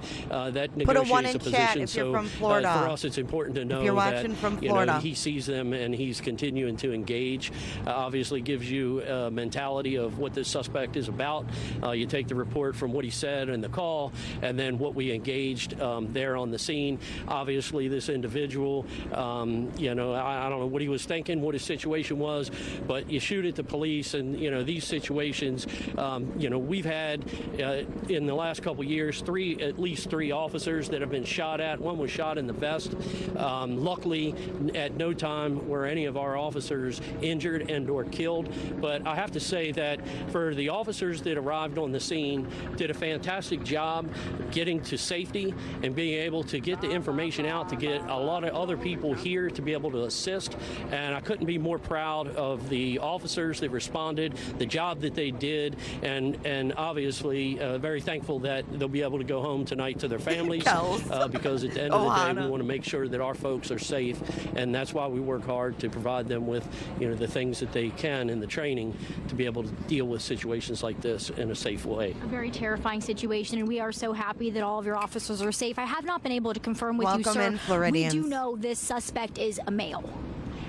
that Put a negotiates one a in position. chat if you're So from Florida. for us, it's important to know if you're watching that from Florida. he sees them and he's continuing to engage. Obviously, gives you a mentality of what this suspect is about. You take the report from what he said in the call, and then what we engaged there on the scene. Obviously, this individual, I don't know what he was thinking, what his situation was, but you shoot at the police, and these situations, we've had in the last couple of years at least three officers that have been shot at. One was shot in the vest. Luckily, at no time were any of our officers injured and or killed. But I have to say that for the officers that arrived on the scene, did a fantastic job getting to safety and being able to get the information out to get a lot of other people here to be able to assist. And I couldn't be more proud of the officers that responded, the job that they did, and obviously very thankful that they'll be able to go home tonight to their families because at the end of the day, we want to make sure that our folks are safe, and that's why we work hard to provide them with the things that they can in the training to be able to deal with situations like this in a safe way. A very terrifying situation, and we are so happy that all of your officers are safe. I have not been able to confirm with you, sir. In, Floridians. We do know this suspect is a male.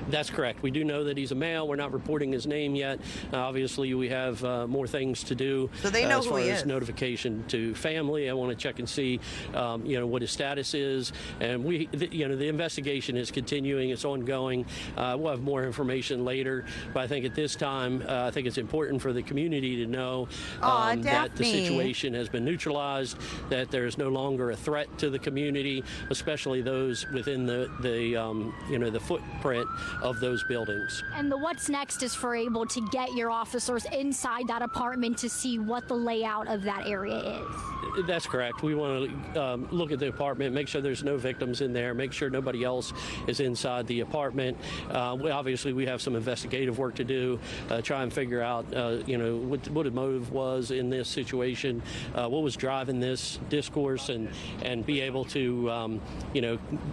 That's correct. We do know that he's a male. We're not reporting his name yet. Obviously, we have more things to do. So they know as who far he as is. Notification to family. I want to check and see, what his status is. And the investigation is continuing. It's ongoing. We'll have more information later. But I think at this time, I think it's important for the community to know that the situation has been neutralized, that there is no longer a threat to the community, especially those within the footprint of those buildings. And the what's next is for able to get your officers inside that apartment to see what the layout of that area is. That's correct. We want to look at the apartment, make sure there's no victims in there, make sure nobody else is inside the apartment. We have some investigative work to do, try and figure out, what the motive was in this situation, what was driving this discourse, and be able to,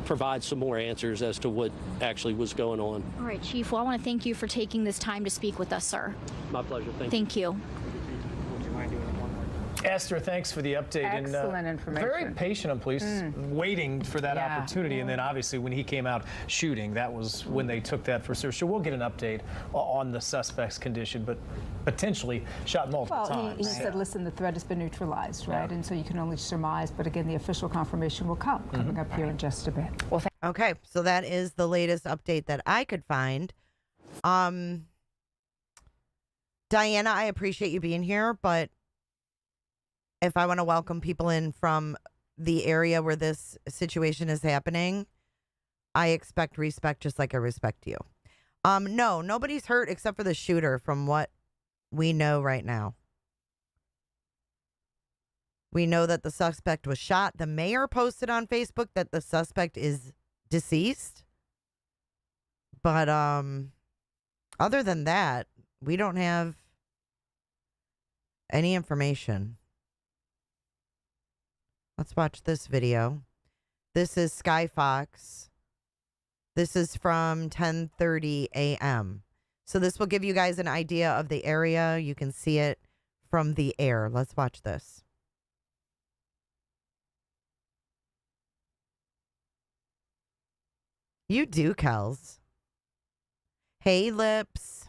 provide some more answers as to what actually was going on. All right, Chief. Well, I want to thank you for taking this time to speak with us, sir. My pleasure. Thank you. Would you mind doing it one more time? Esther, thanks for the update. Excellent information. Very patient on police, waiting for that opportunity. And then obviously when he came out shooting, that was when they took that for search. So we'll get an update on the suspect's condition, but potentially shot multiple times. He said, listen, the threat has been neutralized, right? And so you can only surmise. But again, the official confirmation will coming up here in just a bit. Well, okay, so that is the latest update that I could find. Diana, I appreciate you being here, but if I want to welcome people in from the area where this situation is happening, I expect respect just like I respect you. No, nobody's hurt except for the shooter from what we know right now. We know that the suspect was shot. The mayor posted on Facebook that the suspect is deceased. But other than that, we don't have any information. Let's watch this video. This is Sky Fox. This is from 10:30 a.m. So this will give you guys an idea of the area. You can see it from the air. Let's watch this. You do, Kels. Hey, Lips.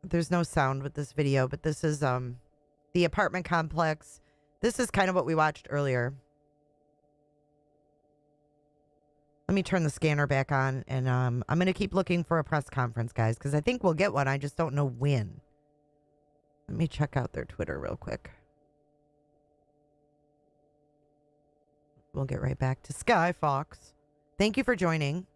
There's no sound with this video, but this is the apartment complex. This is kind of what we watched earlier. Let me turn the scanner back on, and I'm going to keep looking for a press conference, guys, because I think we'll get one. I just don't know when. Let me check out their Twitter real quick. We'll get right back to Sky Fox. Thank you for joining.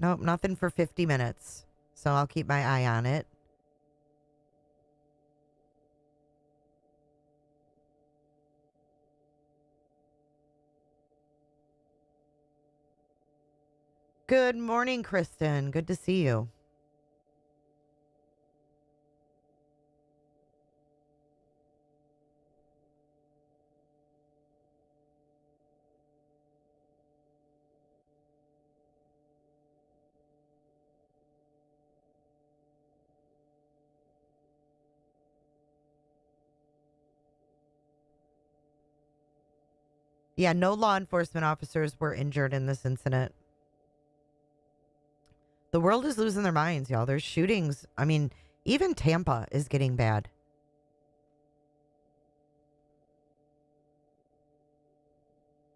Nope, nothing for 50 minutes. So I'll keep my eye on it. Good morning, Kristen. Good to see you. Yeah, no law enforcement officers were injured in this incident. The world is losing their minds, y'all. There's shootings. I mean, even Tampa is getting bad.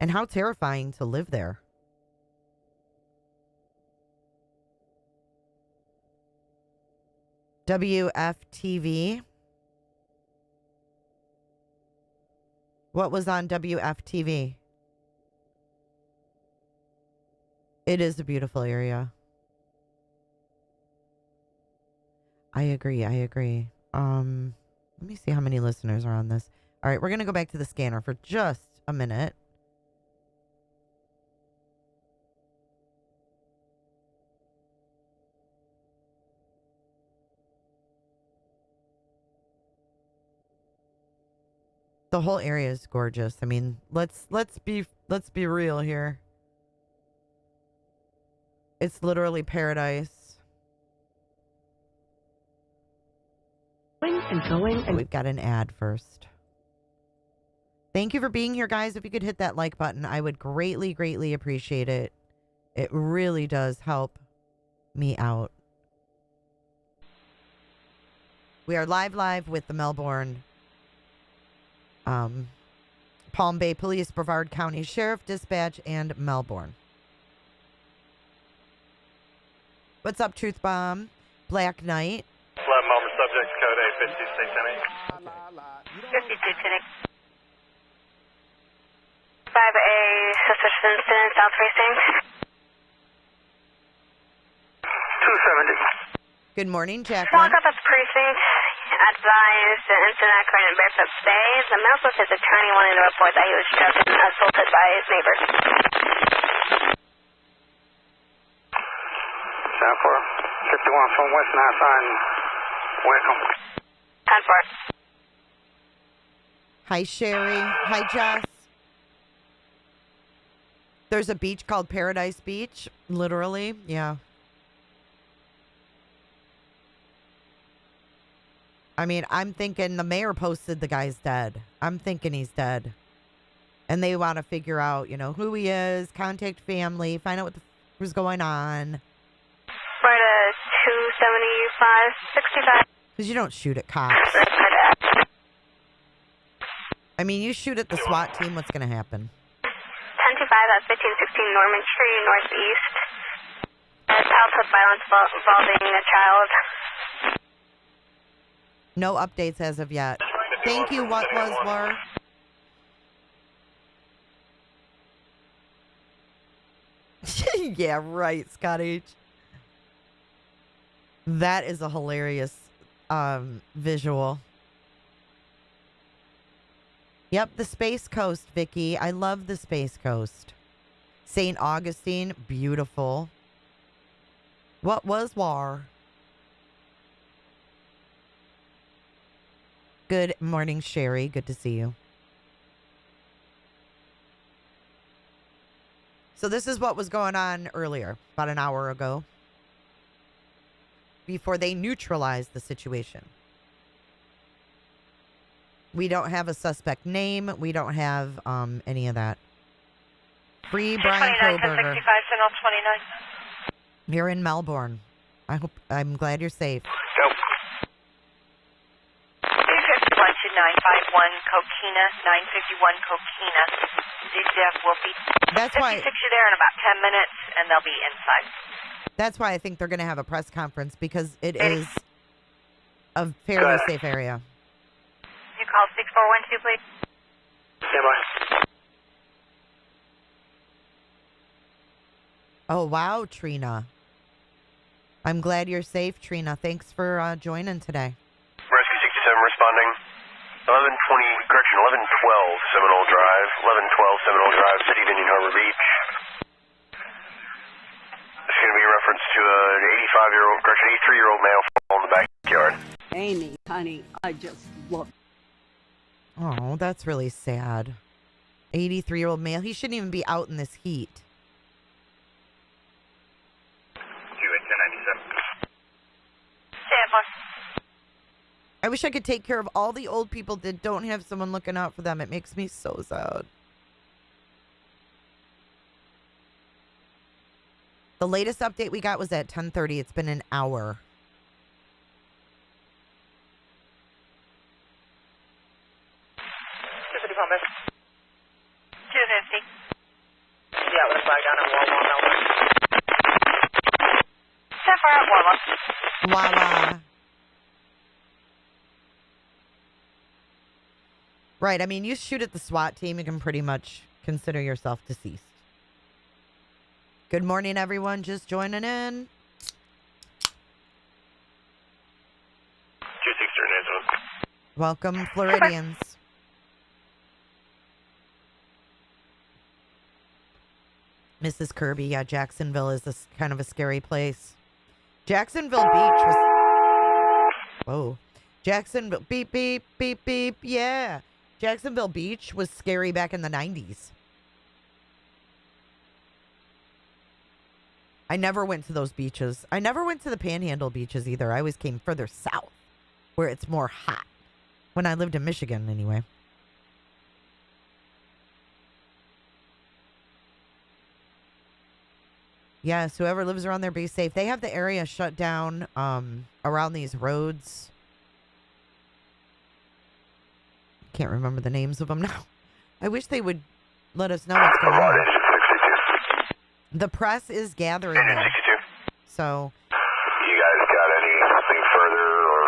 And how terrifying to live there. WFTV. What was on WFTV? It is a beautiful area. I agree. Let me see how many listeners are on this. All right, we're going to go back to the scanner for just a minute. The whole area is gorgeous. I mean, let's be real here. It's literally paradise. We've got an ad first. Thank you for being here, guys. If you could hit that like button, I would greatly appreciate it. It really does help me out. We are live with the Melbourne Palm Bay Police, Brevard County Sheriff Dispatch, and Melbourne. What's up, Truth Bomb? Black Knight. Melbourne subject code A5210. 5210. 5A suspicious incident, south facing. 270. Good morning, Jacqueline. Walk up at the precinct. Advised an incident occurred in Barefoot Bay. The male with his attorney wanting to report that he was struck and assaulted by his neighbor. 51 from West 9 sign. Welcome. 10-4. Hi, Sherry. Hi, Jess. There's a beach called Paradise Beach. Literally. Yeah. I mean, I'm thinking the mayor posted the guy's dead. I'm thinking he's dead. And they want to figure out, who he is, contact family, find out what was going on. Right at 275-65. Because you don't shoot at cops. I mean, you shoot at the SWAT team, what's going to happen? 1025, that's 1516 Norman Street, northeast. Childhood violence involving a child. No updates as of yet. Thank you, what was, were. Yeah, right, Scott H. That is a hilarious visual. Yep, the Space Coast, Vicky. I love the Space Coast. St. Augustine, beautiful. What was war? Good morning, Sherry. Good to see you. So this is what was going on earlier, about an hour ago, before they neutralized the situation. We don't have a suspect name. We don't have any of that. Free Brian Koberger. You're in Melbourne. I'm glad you're safe. Go. 951 Coquina, 951 Coquina. DCF will be That's 56 why you there in about 10 minutes, and they'll be inside. That's why I think they're going to have a press conference, because it is a fairly safe area. You call 6412, please. Stand by. Oh, wow, Trina. I'm glad you're safe, Trina. Thanks for joining today. Rescue 67 responding. 1112 Seminole Drive. 1112 Seminole Drive, City of Indian Harbor Beach. It's going to be a reference to an 83-year-old male fall in the backyard. Amy, honey, I just love. Oh, that's really sad. 83-year-old male. He shouldn't even be out in this heat. I wish I could take care of all the old people that don't have someone looking out for them. It makes me so sad. The latest update we got was at 10:30. It's been an hour. Yeah, let's flag down at Melbourne. Step far out, Warlock. Voila. Right, I mean, you shoot at the SWAT team, you can pretty much consider yourself deceased. Good morning, everyone. Just joining in. 26 Welcome, Floridians. Mrs. Kirby, yeah, Jacksonville is kind of a scary place. Jacksonville Beach was... Whoa. Jacksonville, beep, beep, beep, beep, yeah. Jacksonville Beach was scary back in the 90s. I never went to those beaches. I never went to the Panhandle beaches either. I always came further south, where it's more hot. When I lived in Michigan, anyway. Yes, whoever lives around there, be safe. They have the area shut down around these roads. Can't remember the names of them now. I wish they would let us know what's going on. The press is gathering there. So. You guys got anything further or?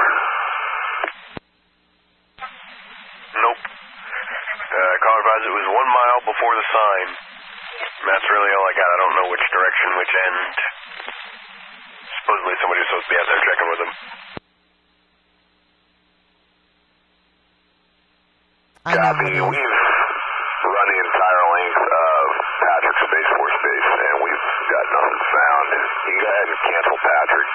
Nope. Call advised it was 1 mile before the sign. That's really all I got. I don't know which direction, which end. Supposedly somebody was supposed to be out there checking with them. I know Copy. We've run the entire length of Patrick Space Force Base, and we've got nothing found. You go ahead and cancel Patrick.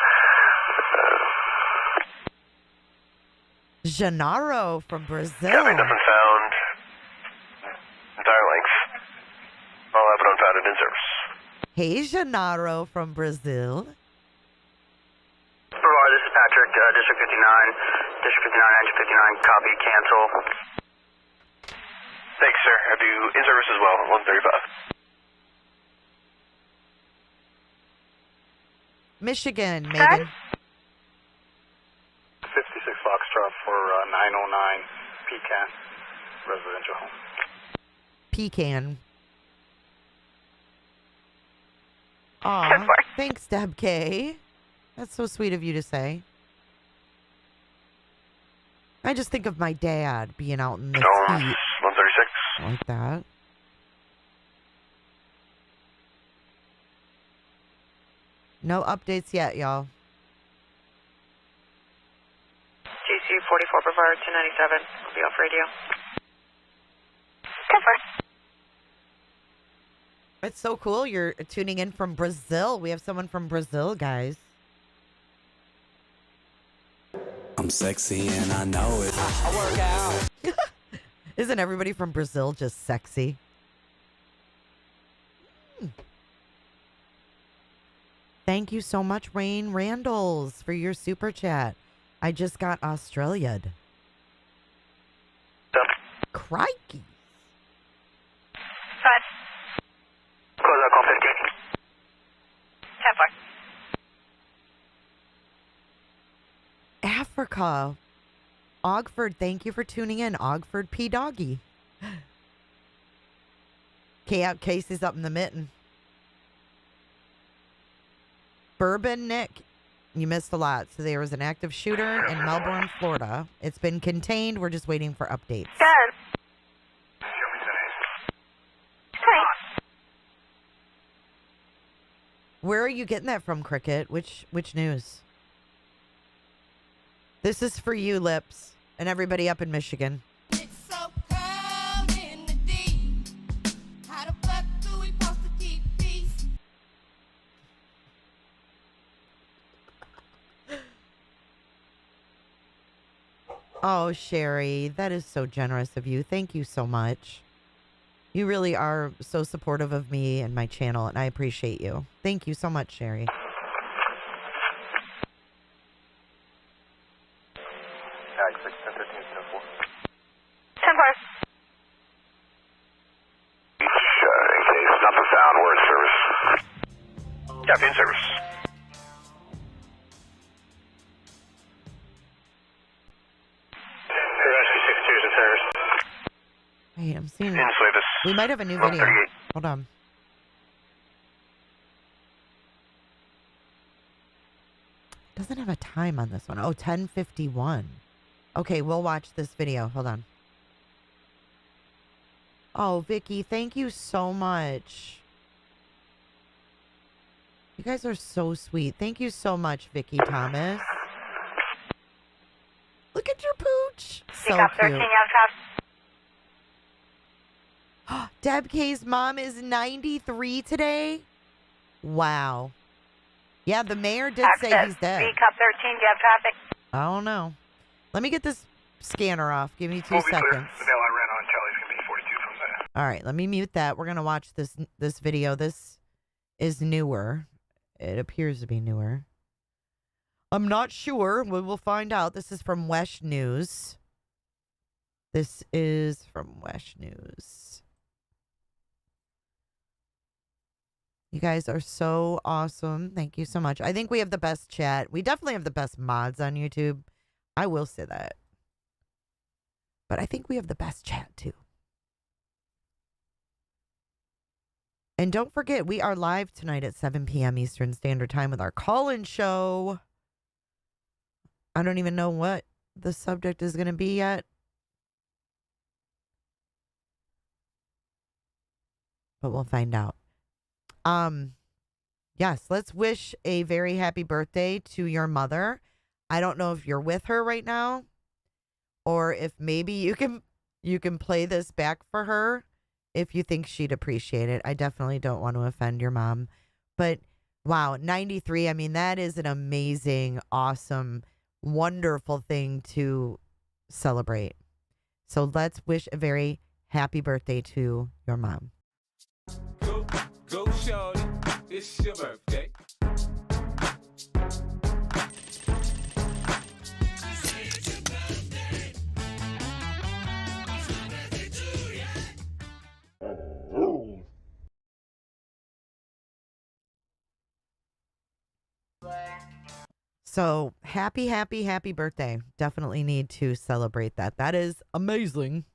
Gennaro from Brazil. Copy, nothing found. Entire length. All have been unfounded in service. Hey, Gennaro from Brazil. This is Patrick, District 59, Engine 59, copy, cancel. Thanks, sir. Have you in service as well, 135. Michigan, Megan. 56 Foxtrot for 909 Pecan residential home. Pecan. Aw, thanks, Deb K. That's so sweet of you to say. I just think of my dad being out in the heat 136. like that. No updates yet, y'all. GC 44 Brevard 297. I'll be off radio. It's so cool. You're tuning in from Brazil. We have someone from Brazil, guys. I'm sexy and I know it. I work out. Isn't everybody from Brazil just sexy? Thank you so much, Rain Randalls, for your super chat. I just got Australia'd. Crikey. Close out call 15. 10-4. Africa. Ogford, thank you for tuning in. Ogford P. Doggy. Casey's up in the mitten. Bourbon Nick, you missed a lot. So there was an active shooter in Melbourne, Florida. It's been contained. We're just waiting for updates. Good. Where are you getting that from, Cricket? Which news? This is for you, Lips, and everybody up in Michigan. Oh, Sherry, that is so generous of you. Thank you so much. You really are so supportive of me and my channel, and I appreciate you. Thank you so much, Sherry. Tag 610 13 10-4. In case nothing found, we're in service. Copy, in service. Wait, I'm seeing. We might have a new video. Hold on. Doesn't have a time on this one. Oh, 10:51. Okay, we'll watch this video. Hold on. Oh, Vicky, thank you so much. You guys are so sweet. Thank you so much, Vicky Thomas. Look at your pooch. So cute. Deb K's mom is 93 today. Wow. Yeah, the mayor did say he's dead. Cup 13, do you have traffic? I don't know. Let me get this scanner off. Give me 2 seconds. The nail I ran on, Charlie's going to be 42 from there. All right, let me mute that. We're going to watch this video. This is newer. It appears to be newer. I'm not sure. We will find out. This is from Wesh News. This is from Wesh News. You guys are so awesome. Thank you so much. I think we have the best chat. We definitely have the best mods on YouTube. I will say that. But I think we have the best chat too. And don't forget, we are live tonight at 7 p.m. Eastern Standard Time with our call-in show. I don't even know what the subject is going to be yet. But we'll find out. Yes, let's wish a very happy birthday to your mother. I don't know if you're with her right now or if maybe you can play this back for her if you think she'd appreciate it. I definitely don't want to offend your mom, but wow, 93. I mean, that is an amazing, awesome, wonderful thing to celebrate. So let's wish a very happy birthday to your mom. Go, shorty, it's your birthday. So happy, happy, happy birthday. Definitely need to celebrate that. That is amazing.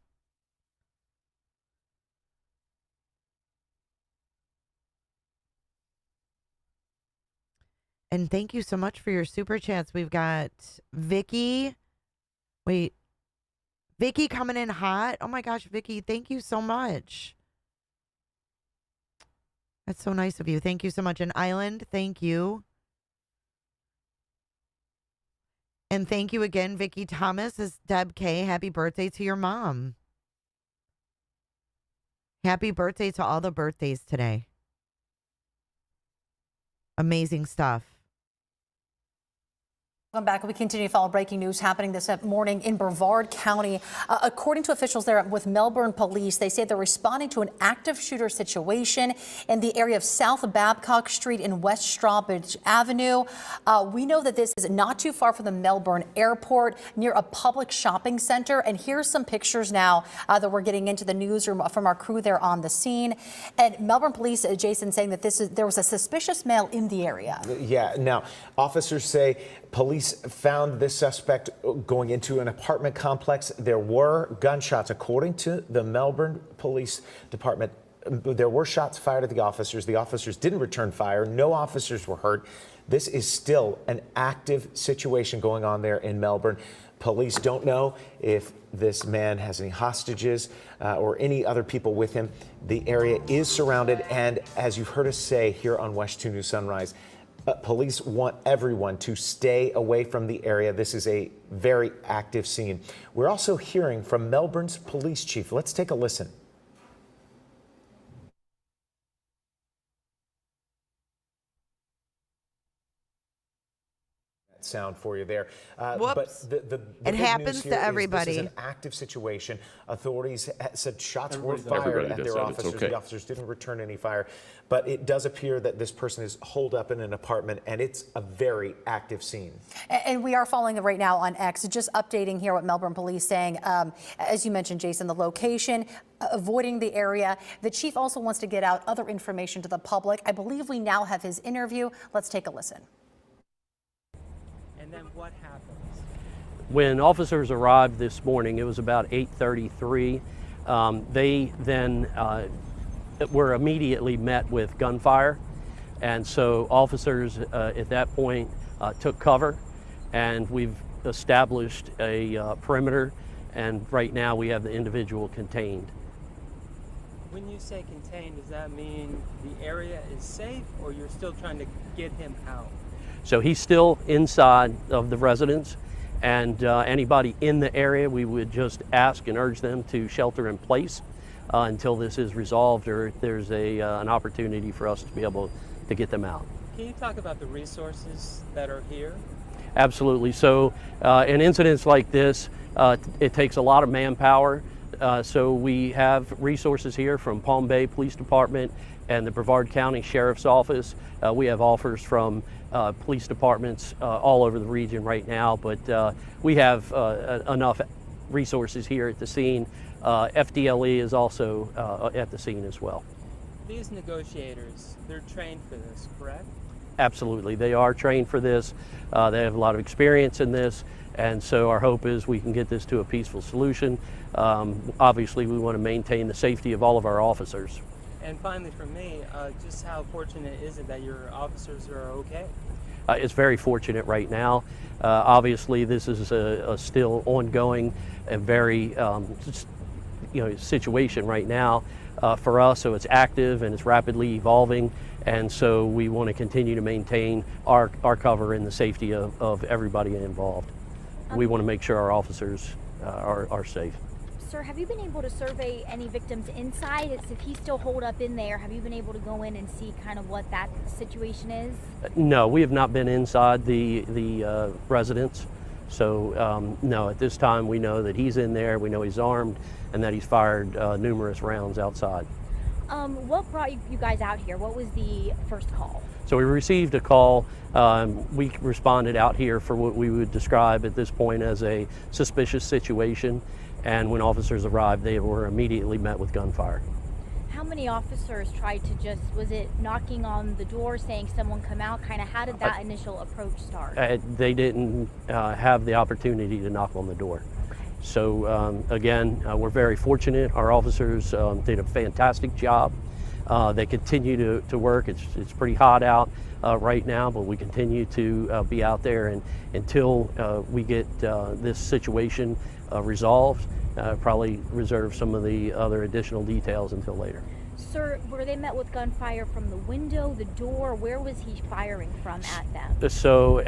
And thank you so much for your super chats. We've got Vicky. Wait, Vicky coming in hot. Oh my gosh, Vicky, thank you so much. That's so nice of you. Thank you so much. And Island, thank you. And thank you again, Vicky Thomas. Is Deb K. Happy birthday to your mom. Happy birthday to all the birthdays today. Amazing stuff. Welcome back. We continue to follow breaking news happening this morning in Brevard County. According to officials there with Melbourne police, they say they're responding to an active shooter situation in the area of South Babcock Street and West Strawbridge Avenue. We know that this is not too far from the Melbourne airport near a public shopping center. And here's some pictures now that we're getting into the newsroom from our crew there on the scene. And Melbourne police, Jason, saying that there was a suspicious male in the area. Yeah. Now, officers say police found this suspect going into an apartment complex. There were gunshots, according to the Melbourne Police Department. There were shots fired at the officers. The officers didn't return fire. No officers were hurt. This is still an active situation going on there in Melbourne. Police don't know if this man has any hostages or any other people with him. The area is surrounded, and as you've heard us say here on West 2 News Sunrise, police want everyone to stay away from the area. This is a very active scene. We're also hearing from Melbourne's police chief. Let's take a listen. Sound for you there. Whoops. But the it happens to everybody. This is an active situation. Authorities said shots were fired at their officers. Okay. The officers didn't return any fire, but it does appear that this person is holed up in an apartment, and it's a very active scene. And we are following it right now on X. Just updating here what Melbourne police saying. As you mentioned, Jason, the location, avoiding the area. The chief also wants to get out other information to the public. I believe we now have his interview. Let's take a listen. And then what happens? When officers arrived this morning, it was about 8:33. They then were immediately met with gunfire. And so officers at that point took cover, and we've established a perimeter. And right now we have the individual contained. When you say contained, does that mean the area is safe, or you're still trying to get him out? So he's still inside of the residence, and anybody in the area, we would just ask and urge them to shelter in place until this is resolved, or there's an opportunity for us to be able to get them out. Can you talk about the resources that are here? Absolutely. So in incidents like this, it takes a lot of manpower. So we have resources here from Palm Bay Police Department and the Brevard County Sheriff's Office. We have offers from police departments all over the region right now, but we have enough resources here at the scene. FDLE is also at the scene as well. These negotiators, they're trained for this, correct? Absolutely. They are trained for this. They have a lot of experience in this, and so our hope is we can get this to a peaceful solution. Obviously, we want to maintain the safety of all of our officers. And finally, for me, just how fortunate is it that your officers are okay? It's very fortunate right now. Obviously, this is a still ongoing and very situation right now for us. So it's active and it's rapidly evolving, and so we want to continue to maintain our cover and the safety of everybody involved. We want to make sure our officers are safe. Sir, have you been able to survey any victims inside? If he's still holed up in there, have you been able to go in and see kind of what that situation is? No, we have not been inside the residence. So no, at this time we know that he's in there, we know he's armed, and that he's fired numerous rounds outside. What brought you guys out here? What was the first call? So we received a call. We responded out here for what we would describe at this point as a suspicious situation. And when officers arrived, they were immediately met with gunfire. how many officers tried to just, was it knocking on the door saying someone come out? Kind of how did that initial approach start? They didn't have the opportunity to knock on the door. So again, we're very fortunate. Our officers did a fantastic job. They continue to work. It's pretty hot out right now, but we continue to be out there, and until we get this situation resolved, probably reserve some of the other additional details until later. Sir, were they met with gunfire from the window, the door? Where was he firing from at them? So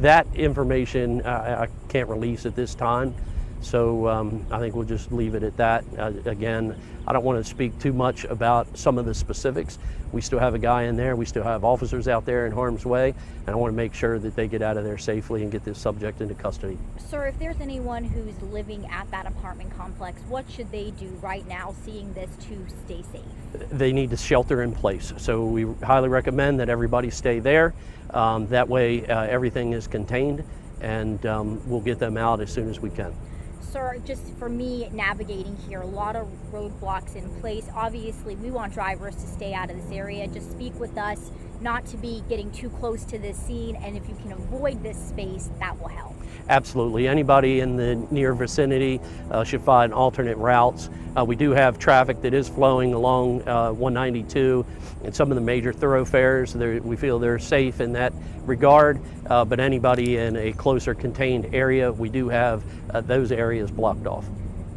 that information I can't release at this time. So I think we'll just leave it at that. Again, I don't want to speak too much about some of the specifics. We still have a guy in there. We still have officers out there in harm's way, and I want to make sure that they get out of there safely and get this subject into custody. Sir, if there's anyone who's living at that apartment complex, what should they do right now seeing this to stay safe? They need to shelter in place. So we highly recommend that everybody stay there. That way everything is contained, and we'll get them out as soon as we can. Sir, just for me navigating here, a lot of roadblocks in place. Obviously, we want drivers to stay out of this area. Just speak with us, not to be getting too close to this scene, and if you can avoid this space, that will help. Absolutely. Anybody in the near vicinity should find alternate routes. We do have traffic that is flowing along 192 and some of the major thoroughfares. We feel they're safe in that regard, but anybody in a closer contained area, we do have those areas blocked off.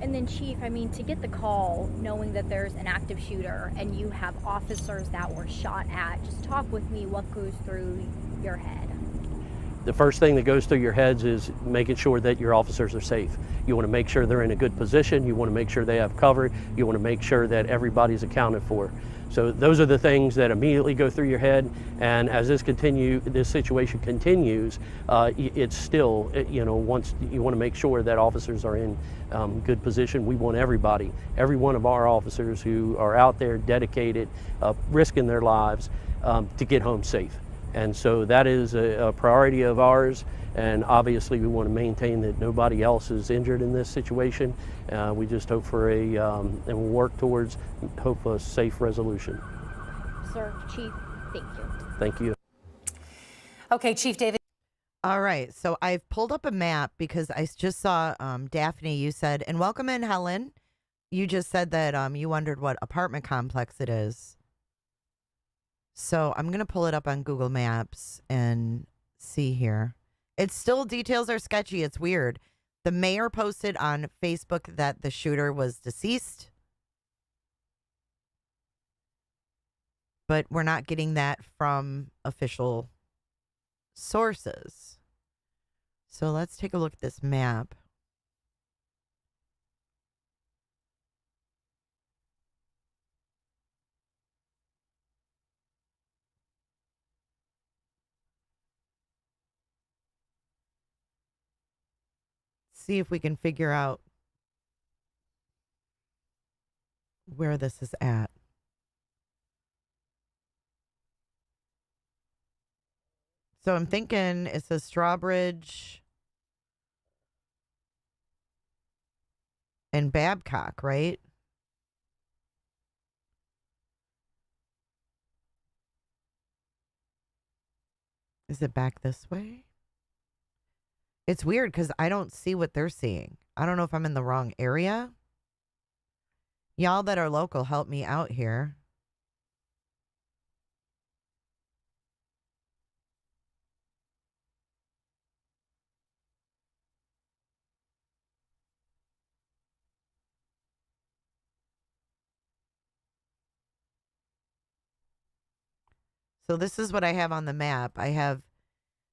And then, Chief, I mean, to get the call, knowing that there's an active shooter and you have officers that were shot at, just talk with me what goes through your head. The first thing that goes through your heads is making sure that your officers are safe. You want to make sure they're in a good position. You want to make sure they have cover. You want to make sure that everybody's accounted for. So those are the things that immediately go through your head. And as this situation continues, it's still, once you want to make sure that officers are in good position. We want everybody, every one of our officers who are out there dedicated, risking their lives to get home safe. And so that is a priority of ours, and obviously we want to maintain that nobody else is injured in this situation. We just hope for and we'll work towards a safe resolution. Sir, Chief, thank you. Thank you. Okay, Chief David. All right, so I've pulled up a map because I just saw Daphne, you said, and welcome in, Helen. You just said that you wondered what apartment complex it is. So I'm going to pull it up on Google Maps and see here. It's still, details are sketchy. It's weird. The mayor posted on Facebook that the shooter was deceased. But we're not getting that from official sources. So let's take a look at this map. See if we can figure out where this is at. So I'm thinking it says Strawbridge and Babcock, right? Is it back this way? It's weird because I don't see what they're seeing. I don't know if I'm in the wrong area. Y'all that are local, help me out here. So this is what I have on the map.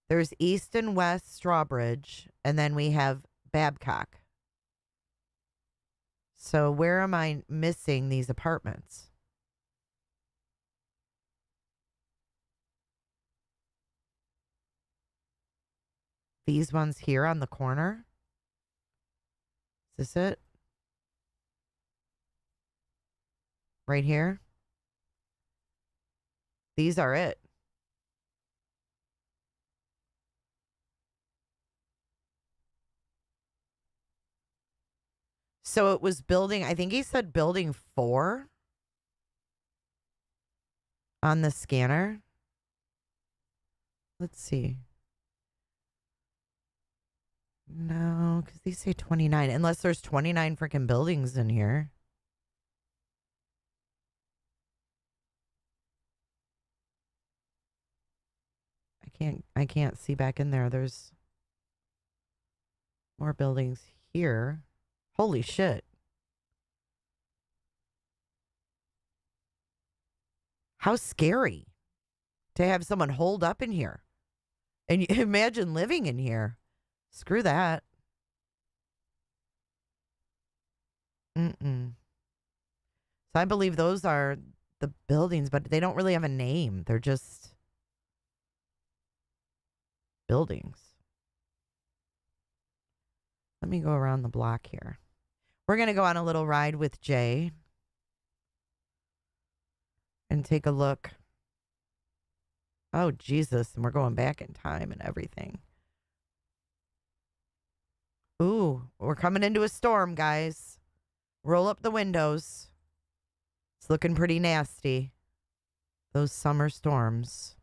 There's East and West Strawbridge, and then we have Babcock. So where am I missing these apartments? These ones here on the corner? Is this it? Right here? These are it. So it was building, I think he said building 4. on the scanner. Let's see. No, because these say 29. Unless there's 29 freaking buildings in here. I can't see back in there. There's more buildings here. Holy shit. How scary to have someone holed up in here. And you imagine living in here. Screw that. So I believe those are the buildings, but they don't really have a name. They're just buildings. Let me go around the block here. We're going to go on a little ride with Jay and take a look. Oh, Jesus. And we're going back in time and everything. Ooh, we're coming into a storm, guys. Roll up the windows. It's looking pretty nasty. Those summer storms.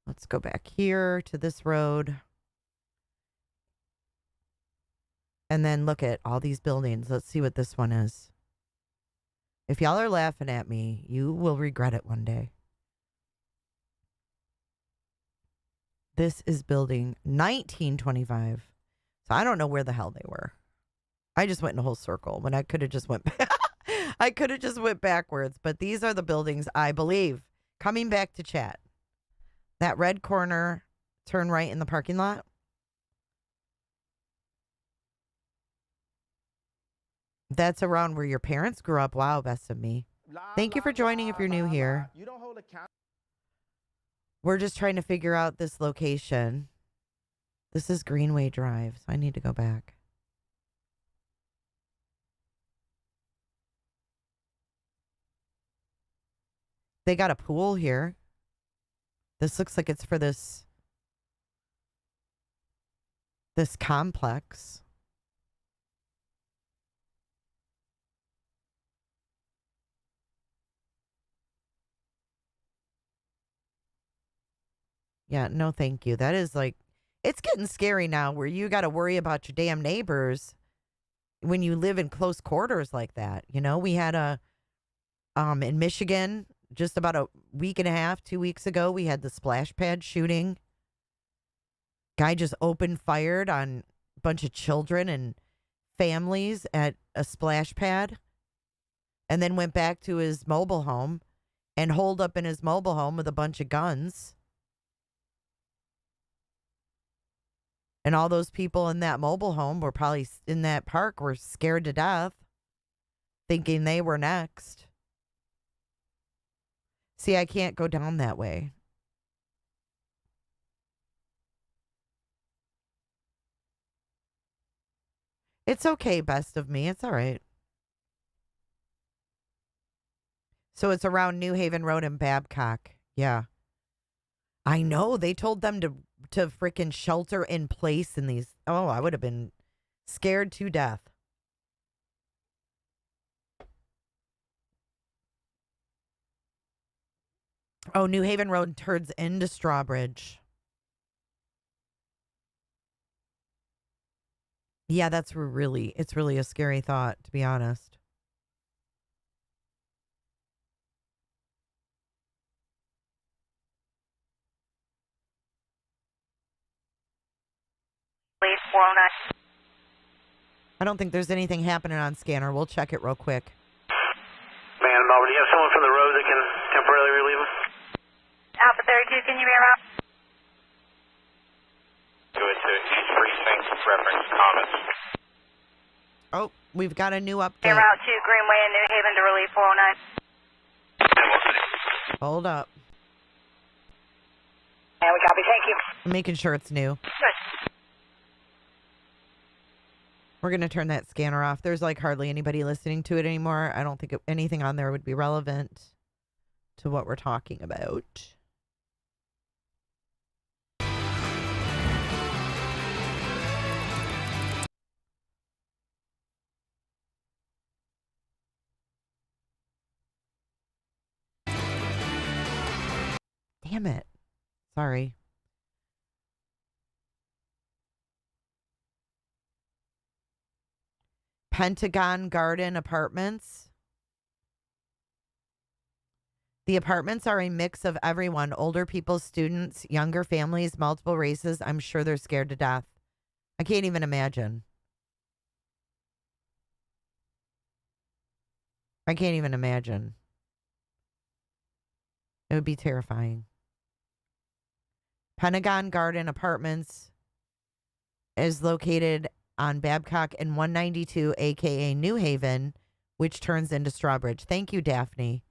Let's go back here to this road. And then look at all these buildings. Let's see what this one is. If y'all are laughing at me, you will regret it one day. This is building 1925. So I don't know where the hell they were. I just went in a whole circle when I could have just went back. I could have just went backwards. But these are the buildings, I believe. Coming back to chat. That red corner, turn right in the parking lot. That's around where your parents grew up. Wow, best of me. Thank you for joining if you're new here. We're just trying to figure out this location. This is Greenway Drive, so I need to go back. They got a pool here. This looks like it's for this complex. Yeah, no thank you. That is like, it's getting scary now where you got to worry about your damn neighbors when you live in close quarters like that. You know, we had in Michigan, just about a week and a half, 2 weeks ago, we had the splash pad shooting. Guy just opened fired on a bunch of children and families at a splash pad and then went back to his mobile home and holed up in his mobile home with a bunch of guns. And all those people in that mobile home were probably in that park were scared to death, thinking they were next. See, I can't go down that way. It's okay, best of me. It's all right. So it's around New Haven Road and Babcock. Yeah. I know. They told them to freaking shelter in place in these. Oh, I would have been scared to death. Oh, New Haven Road turns into Strawbridge. Yeah, it's really a scary thought, to be honest. Please, 409. I don't think there's anything happening on scanner. We'll check it real quick. Man, Melbourne, do you have someone from the road that can temporarily relieve him? Alpha 32, can you be around? Do it to each precinct reference comments. Oh, we've got a new update. Be route to Greenway and New Haven to relieve 409. Hold up. And we copy. Thank you. I'm making sure it's new. Good. We're going to turn that scanner off. There's like hardly anybody listening to it anymore. I don't think anything on there would be relevant to what we're talking about. Damn it. Sorry. Pentagon Garden Apartments. The apartments are a mix of everyone, older people, students, younger families, multiple races. I'm sure they're scared to death. I can't even imagine. I can't even imagine. It would be terrifying. Pentagon Garden Apartments is located on Babcock and 192, a.k.a. New Haven, which turns into Strawbridge. Thank you, Daphne.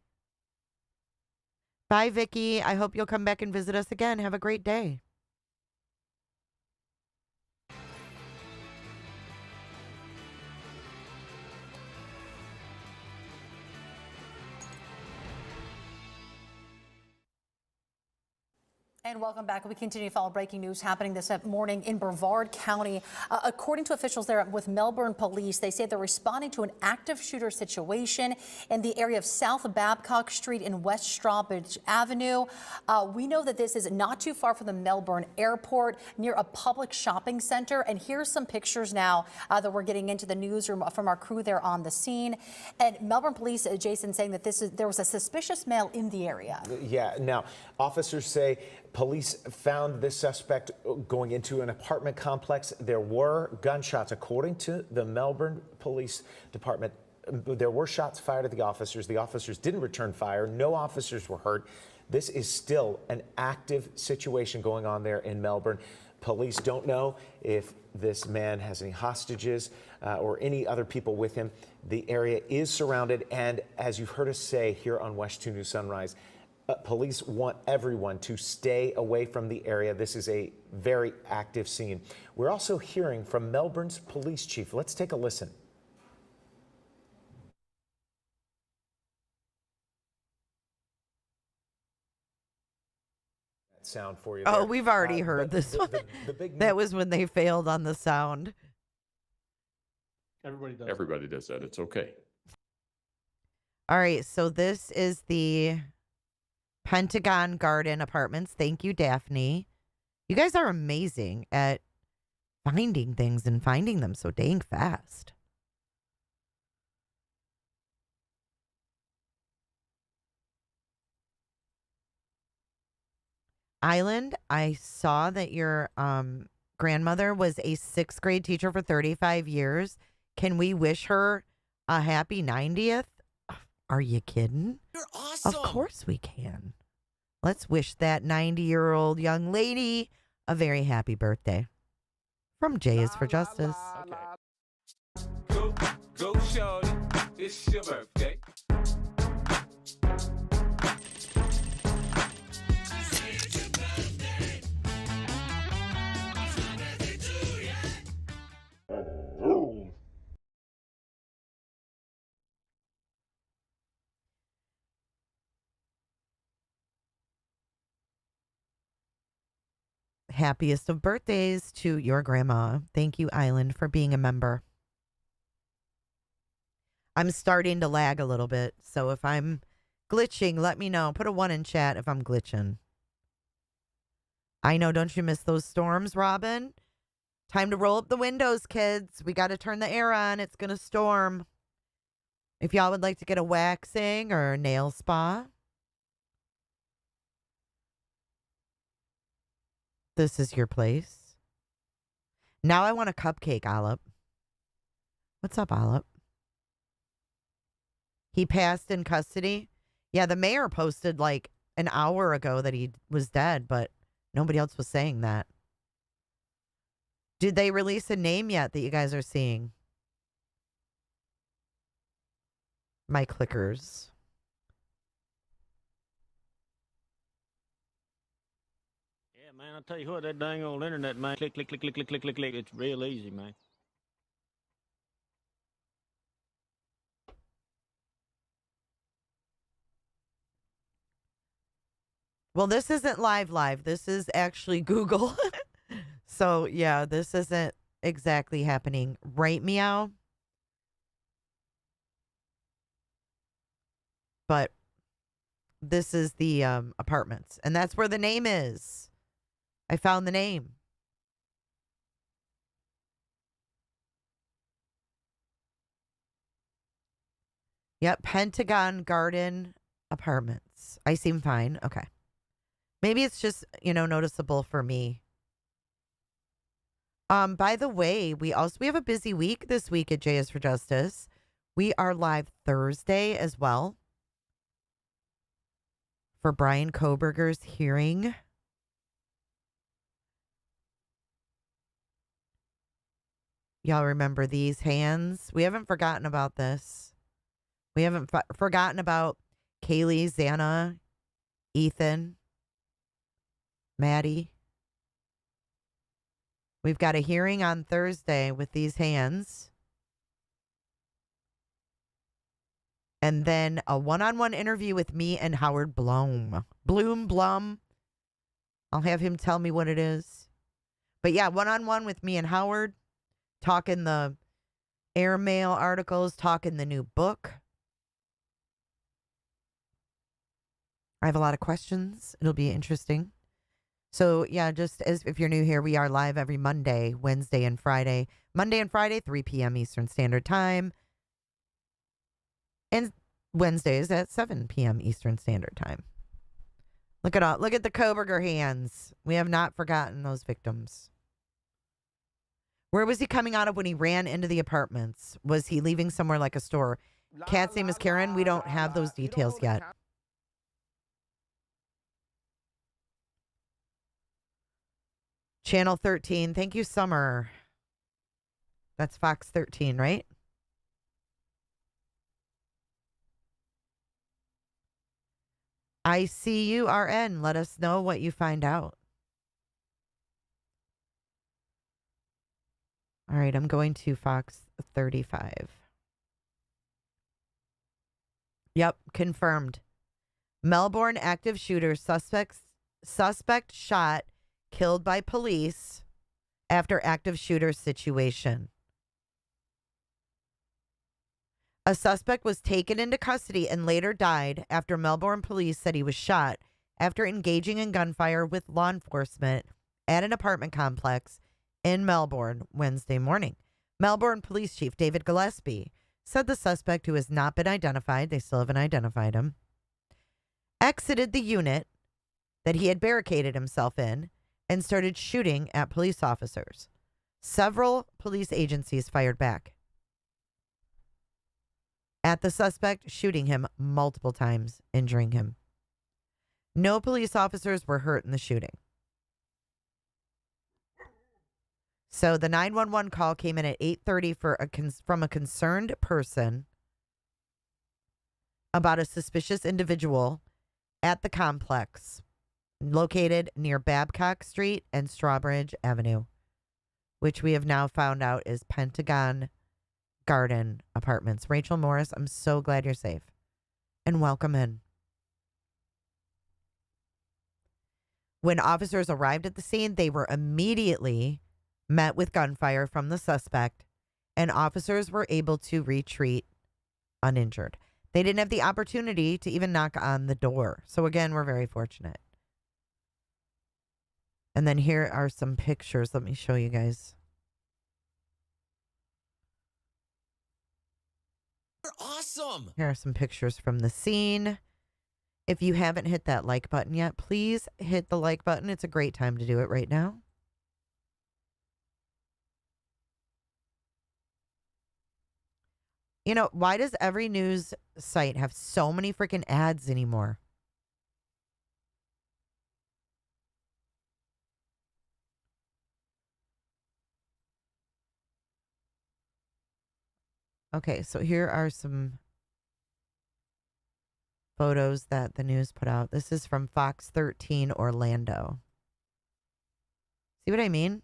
Bye, Vicky. I hope you'll come back and visit us again. Have a great day. And welcome back. We continue to follow breaking news happening this morning in Brevard County. According to officials there with Melbourne police, they say they're responding to an active shooter situation in the area of South Babcock Street and West Strawbridge Avenue. We know that this is not too far from the Melbourne airport near a public shopping center. And here's some pictures now that we're getting into the newsroom from our crew there on the scene. And Melbourne police, Jason, saying that there was a suspicious male in the area. Yeah. Now, officers say police found this suspect going into an apartment complex. There were gunshots, according to the Melbourne Police Department. There were shots fired at the officers. The officers didn't return fire. No officers were hurt. This is still an active situation going on there in Melbourne. Police don't know if this man has any hostages or any other people with him. The area is surrounded, and as you've heard us say here on West 2 News Sunrise, police want everyone to stay away from the area. This is a very active scene. We're also hearing from Melbourne's police chief. Let's take a listen. That sound for you there. Oh, we've already heard this one. That was when they failed on the sound. Everybody does that. It's okay. All right, so this is the Pentagon Garden Apartments. Thank you, Daphne. You guys are amazing at finding things and finding them so dang fast. Island, I saw that your grandmother was a 6th grade teacher for 35 years. Can we wish her a happy 90th? Are you kidding? You're awesome. Of course we can. Let's wish that 90-year-old young lady a very happy birthday. From J is for Justice. Go, shorty. It's your birthday. Happiest of birthdays to your grandma. Thank you, Island, for being a member. I'm starting to lag a little bit, so if I'm glitching, let me know. Put a 1 in chat if I'm glitching. I know, don't you miss those storms, Robin? Time to roll up the windows, kids. We got to turn the air on. It's going to storm. If y'all would like to get a waxing or a nail spa, this is your place. Now I want a cupcake, Olip. What's up, Olip? He passed in custody. Yeah, the mayor posted like an hour ago that he was dead, but nobody else was saying that. Did they release a name yet that you guys are seeing? My clickers. Man, I'll tell you what, that dang old internet, man. Click, click, click, click, click, click, click, click. It's real easy, man. Well, this isn't live. This is actually Google. So, yeah, this isn't exactly happening. Right, Meow? But this is the apartments. And that's where the name is. I found the name. Yep, Pentagon Garden Apartments. I seem fine. Okay. Maybe it's just, noticeable for me. By the way, we have a busy week this week at J is for Justice. We are live Thursday as well for Brian Koberger's hearing. Y'all remember these hands? We haven't forgotten about this. We haven't forgotten about Kaylee, Xana, Ethan, Maddie. We've got a hearing on Thursday with these hands. And then a one-on-one interview with me and Howard Blum. Blum. I'll have him tell me what it is. But yeah, one-on-one with me and Howard. Talking the airmail articles. Talking the new book. I have a lot of questions. It'll be interesting. So, yeah, just as if you're new here, we are live every Monday, Wednesday, and Friday. Monday and Friday, 3 p.m. Eastern Standard Time. And Wednesdays at 7 p.m. Eastern Standard Time. Look at the Koberger hands. We have not forgotten those victims. Where was he coming out of when he ran into the apartments? Was he leaving somewhere like a store? Cat's name is Karen. We don't have those details yet. Channel 13. Thank you, Summer. That's Fox 13, right? ICURN. Let us know what you find out. All right, I'm going to Fox 35. Yep, confirmed. Melbourne active shooter suspect shot, killed by police after active shooter situation. A suspect was taken into custody and later died after Melbourne police said he was shot after engaging in gunfire with law enforcement at an apartment complex in Melbourne Wednesday morning. Melbourne Police Chief David Gillespie said the suspect, who has not been identified, they still haven't identified him, exited the unit that he had barricaded himself in and started shooting at police officers. Several police agencies fired back at the suspect, shooting him multiple times, injuring him. No police officers were hurt in the shooting. So the 911 call came in at 8:30 from a concerned person about a suspicious individual at the complex located near Babcock Street and Strawbridge Avenue, which we have now found out is Pentagon Garden Apartments. Rachel Morris, I'm so glad you're safe. And welcome in. When officers arrived at the scene, they were immediately met with gunfire from the suspect, and officers were able to retreat uninjured. They didn't have the opportunity to even knock on the door. So again, we're very fortunate. And then here are some pictures. Let me show you guys. Awesome. Here are some pictures from the scene. If you haven't hit that like button yet, please hit the like button. It's a great time to do it right now. You know, why does every news site have so many freaking ads anymore? Okay, so here are some photos that the news put out. This is from Fox 13 Orlando. See what I mean?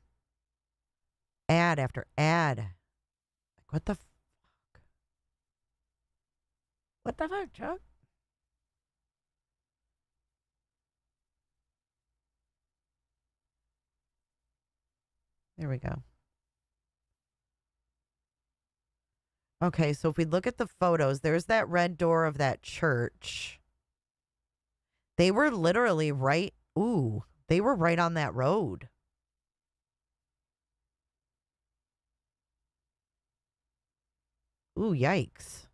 Ad after ad. Like, what the fuck? What the fuck, Chuck? There we go. Okay, so if we look at the photos, there's that red door of that church. They were literally right. Ooh, they were right on that road. Ooh, yikes.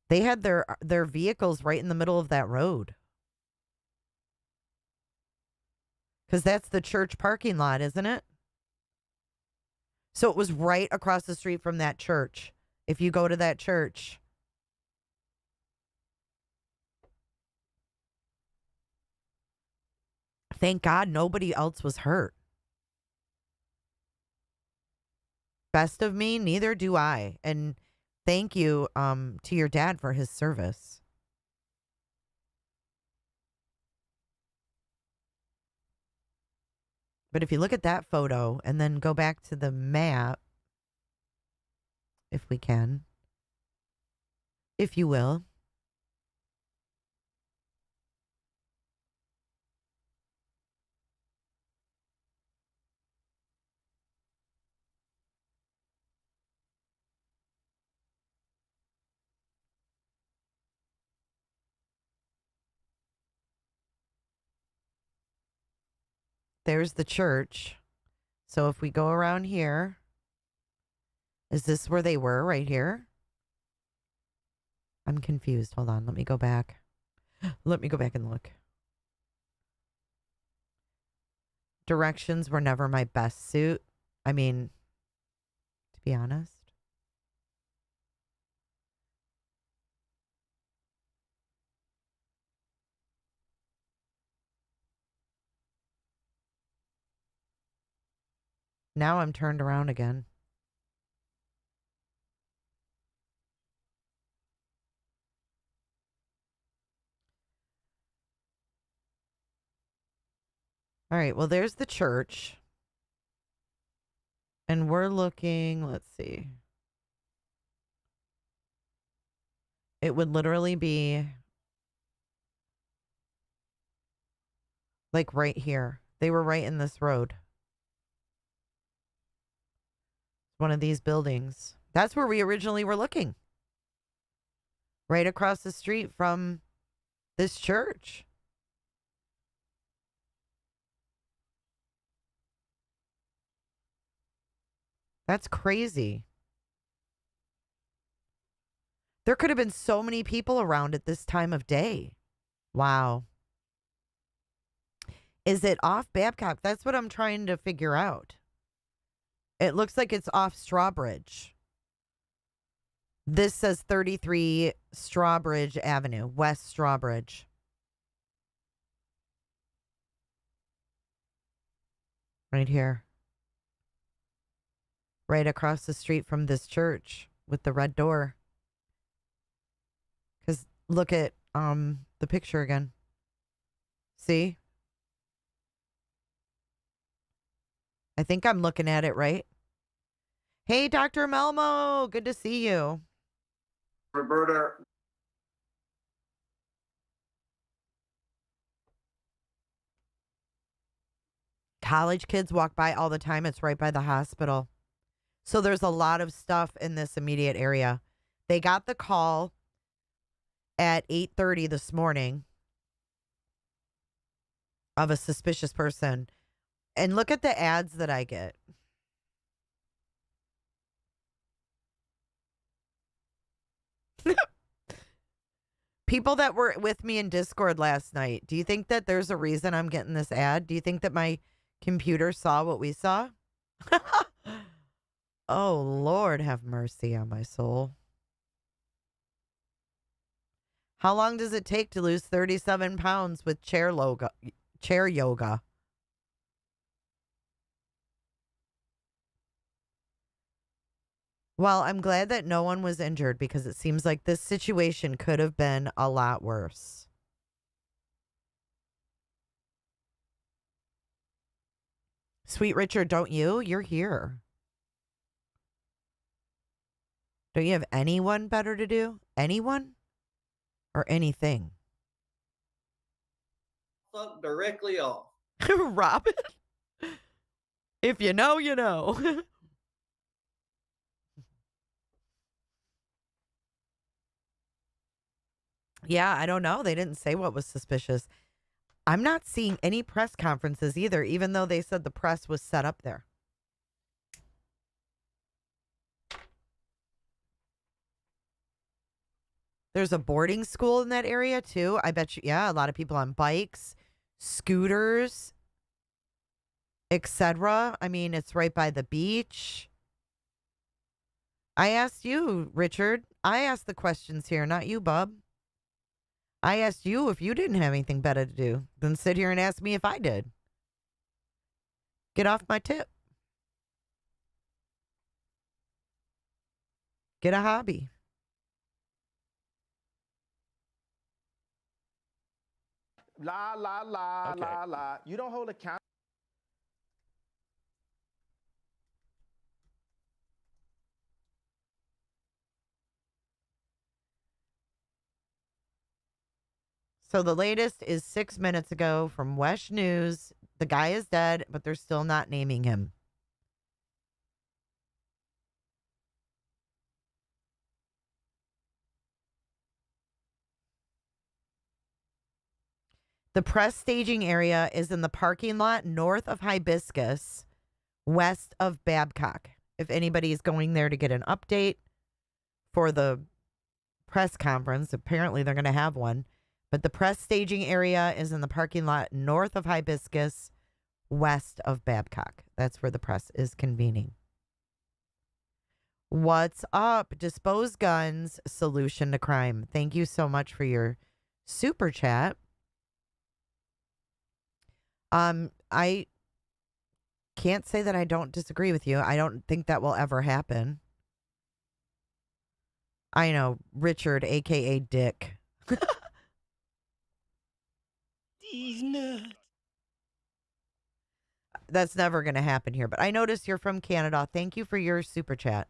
They had their vehicles right in the middle of that road. Because that's the church parking lot, isn't it? So it was right across the street from that church. If you go to that church. Thank God nobody else was hurt. Best of me, neither do I. And thank you to your dad for his service. But if you look at that photo and then go back to the map, if we can, if you will. There's the church. So if we go around here, is this where they were right here? I'm confused. Hold on. Let me go back. Let me go back and look. Directions were never my best suit. I mean, to be honest. Now I'm turned around again. All right, well, there's the church. And we're looking, let's see. It would literally be like right here. They were right in this road. One of these buildings. That's where we originally were looking. Right across the street from this church. That's crazy. There could have been so many people around at this time of day. Wow. Is it off Babcock? That's what I'm trying to figure out. It looks like it's off Strawbridge. This says 33 Strawbridge Avenue, West Strawbridge. Right here. Right across the street from this church with the red door. Because look at the picture again. See? I think I'm looking at it right. Hey, Dr. Melmo. Good to see you. Roberta. College kids walk by all the time. It's right by the hospital. So there's a lot of stuff in this immediate area. They got the call at 8:30 this morning of a suspicious person. And look at the ads that I get. People that were with me in Discord last night, do you think that there's a reason I'm getting this ad? Do you think that my computer saw what we saw? Oh, Lord, have mercy on my soul. How long does it take to lose 37 pounds with chair yoga? Well, I'm glad that no one was injured because it seems like this situation could have been a lot worse. Sweet Richard, don't you? You're here. Don't you have anyone better to do? Anyone? Or anything? Fuck directly off. Robin? If you know, you know. Yeah, I don't know. They didn't say what was suspicious. I'm not seeing any press conferences either, even though they said the press was set up there. There's a boarding school in that area too. I bet you, yeah, a lot of people on bikes, scooters, etc. I mean, it's right by the beach. I asked you, Richard. I asked the questions here, not you, Bub. I asked you if you didn't have anything better to do than sit here and ask me if I did. Get off my tip. Get a hobby. La, la, la, la, la. You don't hold account. So the latest is 6 minutes ago from Wesh News. The guy is dead, but they're still not naming him. The press staging area is in the parking lot north of Hibiscus, west of Babcock. If anybody is going there to get an update for the press conference, apparently they're going to have one. But the press staging area is in the parking lot north of Hibiscus, west of Babcock. That's where the press is convening. What's up? Dispose Guns, solution to crime. Thank you so much for your super chat. I can't say that I don't disagree with you. I don't think that will ever happen. I know, Richard, aka Dick. These nuts. That's never going to happen here. But I noticed you're from Canada. Thank you for your super chat.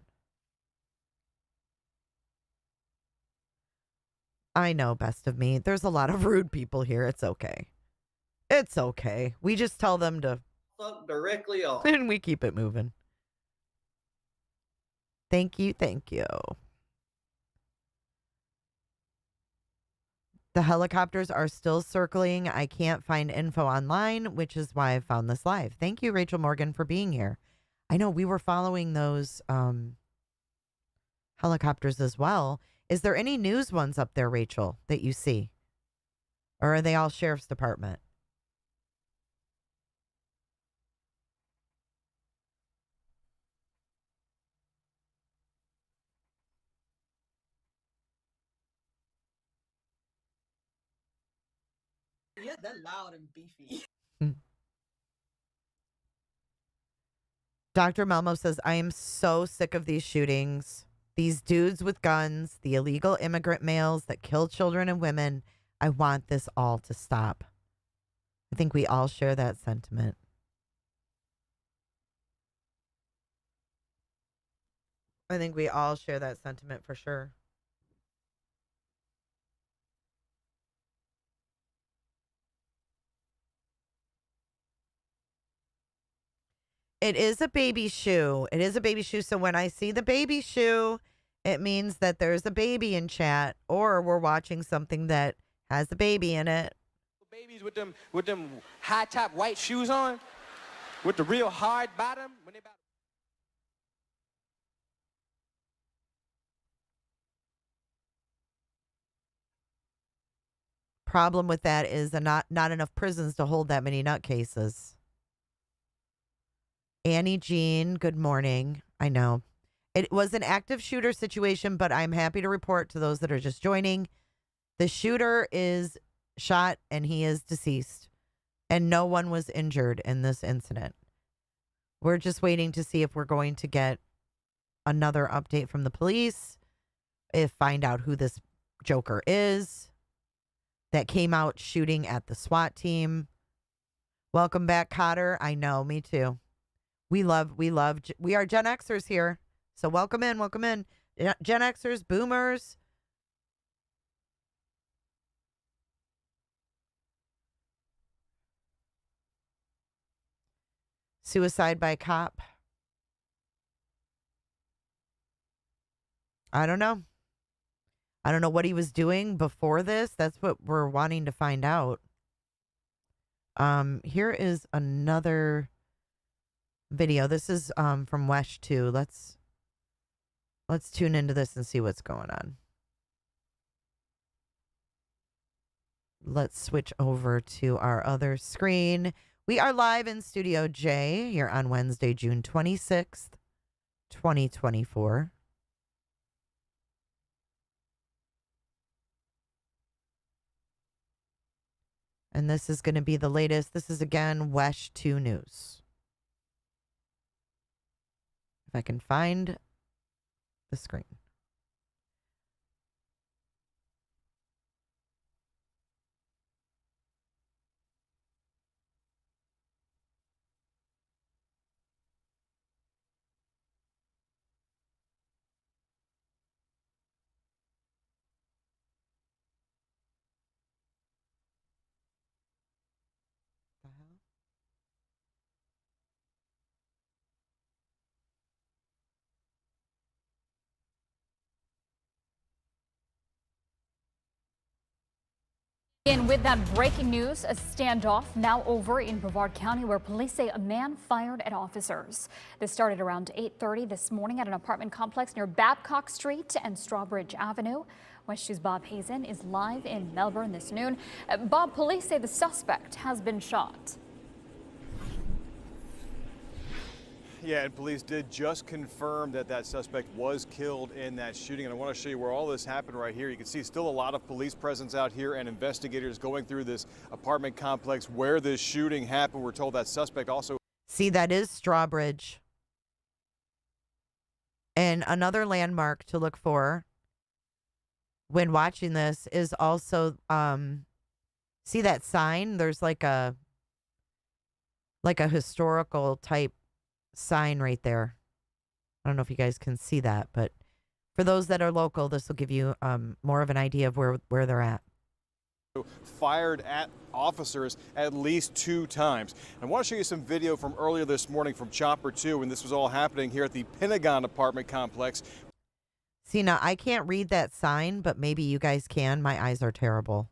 I know, best of me. There's a lot of rude people here. It's okay. It's okay. We just tell them to Fuck directly off. and we keep it moving. Thank you. Thank you. The helicopters are still circling. I can't find info online, which is why I found this live. Thank you, Rachel Morgan, for being here. I know we were following those helicopters as well. Is there any news ones up there, Rachel, that you see? Or are they all sheriff's department? Yeah, they're loud and beefy. Dr. Malmo says, I am so sick of these shootings. These dudes with guns, the illegal immigrant males that kill children and women. I want this all to stop. I think we all share that sentiment. I think we all share that sentiment for sure. It is a baby shoe. It is a baby shoe. So when I see the baby shoe, it means that there's a baby in chat, or we're watching something that has a baby in it. Babies with them high top white shoes on, with the real hard bottom. When they about Problem with that is not enough prisons to hold that many nutcases. Annie Jean, good morning. I know. It was an active shooter situation, but I'm happy to report to those that are just joining. The shooter is shot and he is deceased. And no one was injured in this incident. We're just waiting to see if we're going to get another update from the police, find out who this joker is that came out shooting at the SWAT team. Welcome back, Cotter. I know, me too. We are Gen Xers here. So welcome in. Gen Xers, boomers. Suicide by cop. I don't know. I don't know what he was doing before this. That's what we're wanting to find out. Here is another video. This is from Wesh 2. Let's tune into this and see what's going on. Let's switch over to our other screen. We are live in Studio J here on Wednesday, June 26th, 2024. And this is going to be the latest. This is, again, Wesh 2 News. If I can find the screen. And with that breaking news, a standoff now over in Brevard County where police say a man fired at officers. This started around 8:30 this morning at an apartment complex near Babcock Street and Strawbridge Avenue. West 2's Bob Hazen is live in Melbourne this noon. Bob, police say the suspect has been shot. Yeah, and police did just confirm that that suspect was killed in that shooting. And I want to show you where all this happened right here. You can see still a lot of police presence out here and investigators going through this apartment complex where this shooting happened. We're told that suspect also. See, that is Strawbridge. And another landmark to look for when watching this is also, see that sign? There's like a historical type sign right there. I don't know if you guys can see that, but for those that are local, this will give you more of an idea of where they're at. Fired at officers at least 2 times. I want to show you some video from earlier this morning from Chopper 2 when this was all happening here at the Pentagon apartment complex. See, now I can't read that sign, but maybe you guys can. My eyes are terrible.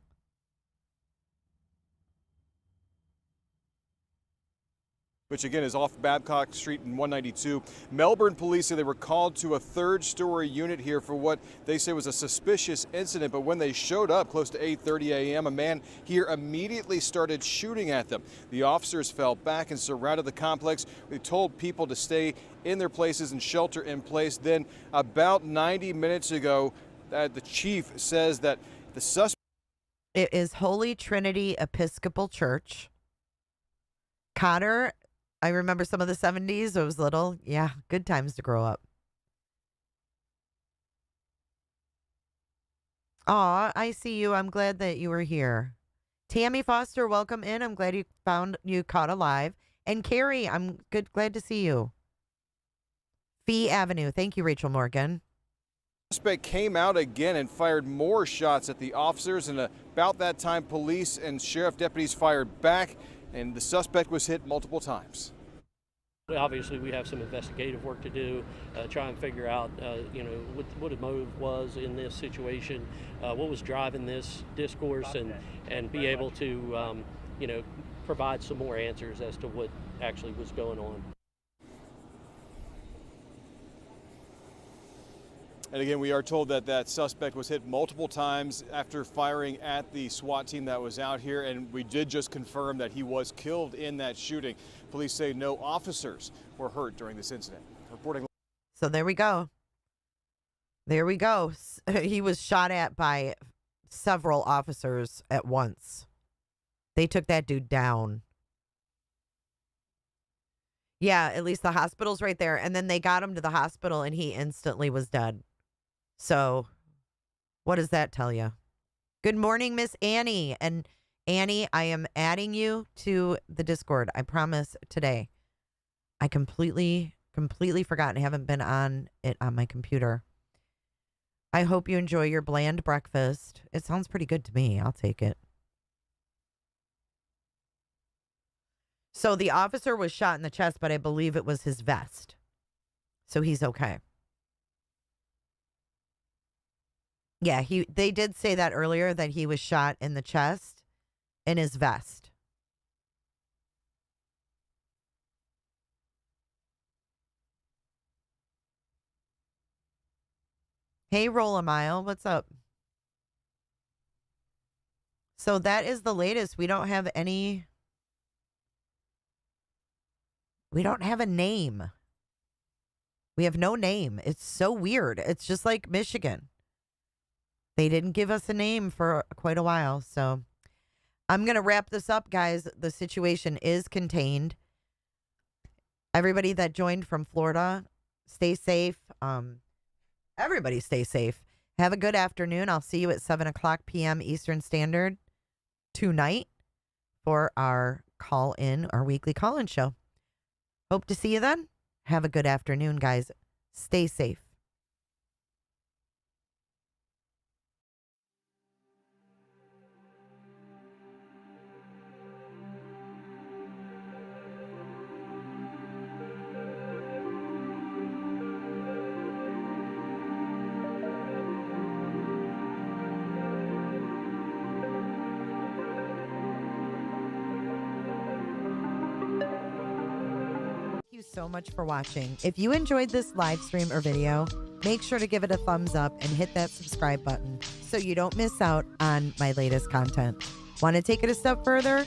Which again is off Babcock Street and 192. Melbourne police say they were called to a 3rd-story unit here for what they say was a suspicious incident. But when they showed up close to 8:30 a.m., a man here immediately started shooting at them. The officers fell back and surrounded the complex. They told people to stay in their places and shelter in place. Then about 90 minutes ago, the chief says that the suspect. It is Holy Trinity Episcopal Church. Cotter. I remember some of the 70s. I was little. Yeah, good times to grow up. Aw, I see you. I'm glad that you were here. Tammy Foster, welcome in. I'm glad you caught alive. And Carrie, I'm glad to see you. Fee Avenue. Thank you, Rachel Morgan. The suspect came out again and fired more shots at the officers. And about that time, police and sheriff deputies fired back. And the suspect was hit multiple times. Obviously, we have some investigative work to do, try and figure out, what the motive was in this situation, what was driving this discourse, and be able to, provide some more answers as to what actually was going on. And again, we are told that that suspect was hit multiple times after firing at the SWAT team that was out here. And we did just confirm that he was killed in that shooting. Police say no officers were hurt during this incident. Reporting. So there we go. There we go. He was shot at by several officers at once. They took that dude down. Yeah, at least the hospital's right there. And then they got him to the hospital and he instantly was dead. So what does that tell you? Good morning, Miss Annie. And Annie, I am adding you to the Discord. I promise today. I completely forgot and haven't been on it on my computer. I hope you enjoy your bland breakfast. It sounds pretty good to me. I'll take it. So the officer was shot in the chest, but I believe it was his vest. So he's okay. Yeah, they did say that earlier, that he was shot in the chest in his vest. Hey, Roll a Mile, what's up? So that is the latest. We don't have a name. We have no name. It's so weird. It's just like Michigan. They didn't give us a name for quite a while. So I'm going to wrap this up, guys. The situation is contained. Everybody that joined from Florida, stay safe. Everybody stay safe. Have a good afternoon. I'll see you at 7:00 p.m. Eastern Standard tonight for our weekly call-in show. Hope to see you then. Have a good afternoon, guys. Stay safe. So much for watching. If you enjoyed this live stream or video, make sure to give it a thumbs up and hit that subscribe button so you don't miss out on my latest content. Want to take it a step further?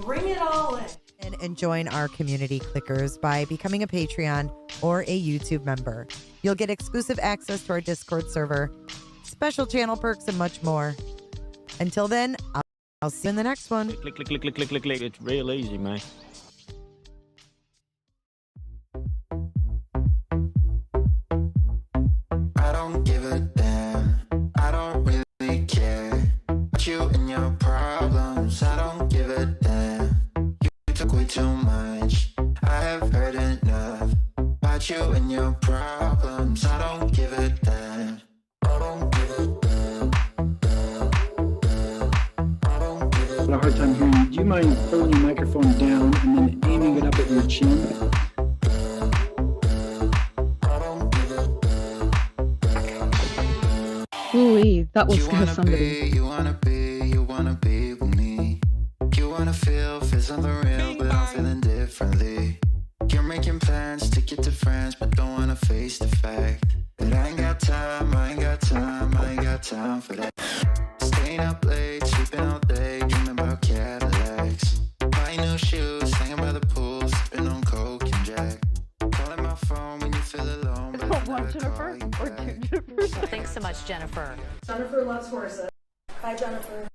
Bring it all in. And join our community clickers by becoming a Patreon or a YouTube member. You'll get exclusive access to our Discord server, special channel perks, and much more. Until then, I'll see you in the next one. Click, click, click, click, click, click, click. It's real easy, man. I don't give a damn. I don't really care about you and your problems. I don't give a damn. You took way too much. I have heard enough about you and your problems. I don't give a damn. I don't give a damn. I don't give a damn. A hard time hearing you. Do you mind pulling your microphone down and then aiming it up at your chin? Ooh, that will scare somebody. You wanna be with me. You wanna feel something real, but I'm feeling differently. You're making plans to get to France, but don't wanna face the fact that I ain't got time for that. Staying up late, sleeping all day, dreaming about Cadillacs. Buying new shoes, hanging by the pool, sipping on Coke and Jack. Calling my phone when you feel alone, but One Jennifer or two Jennifers? Thanks so much, Jennifer. Jennifer loves horses. Hi, Jennifer.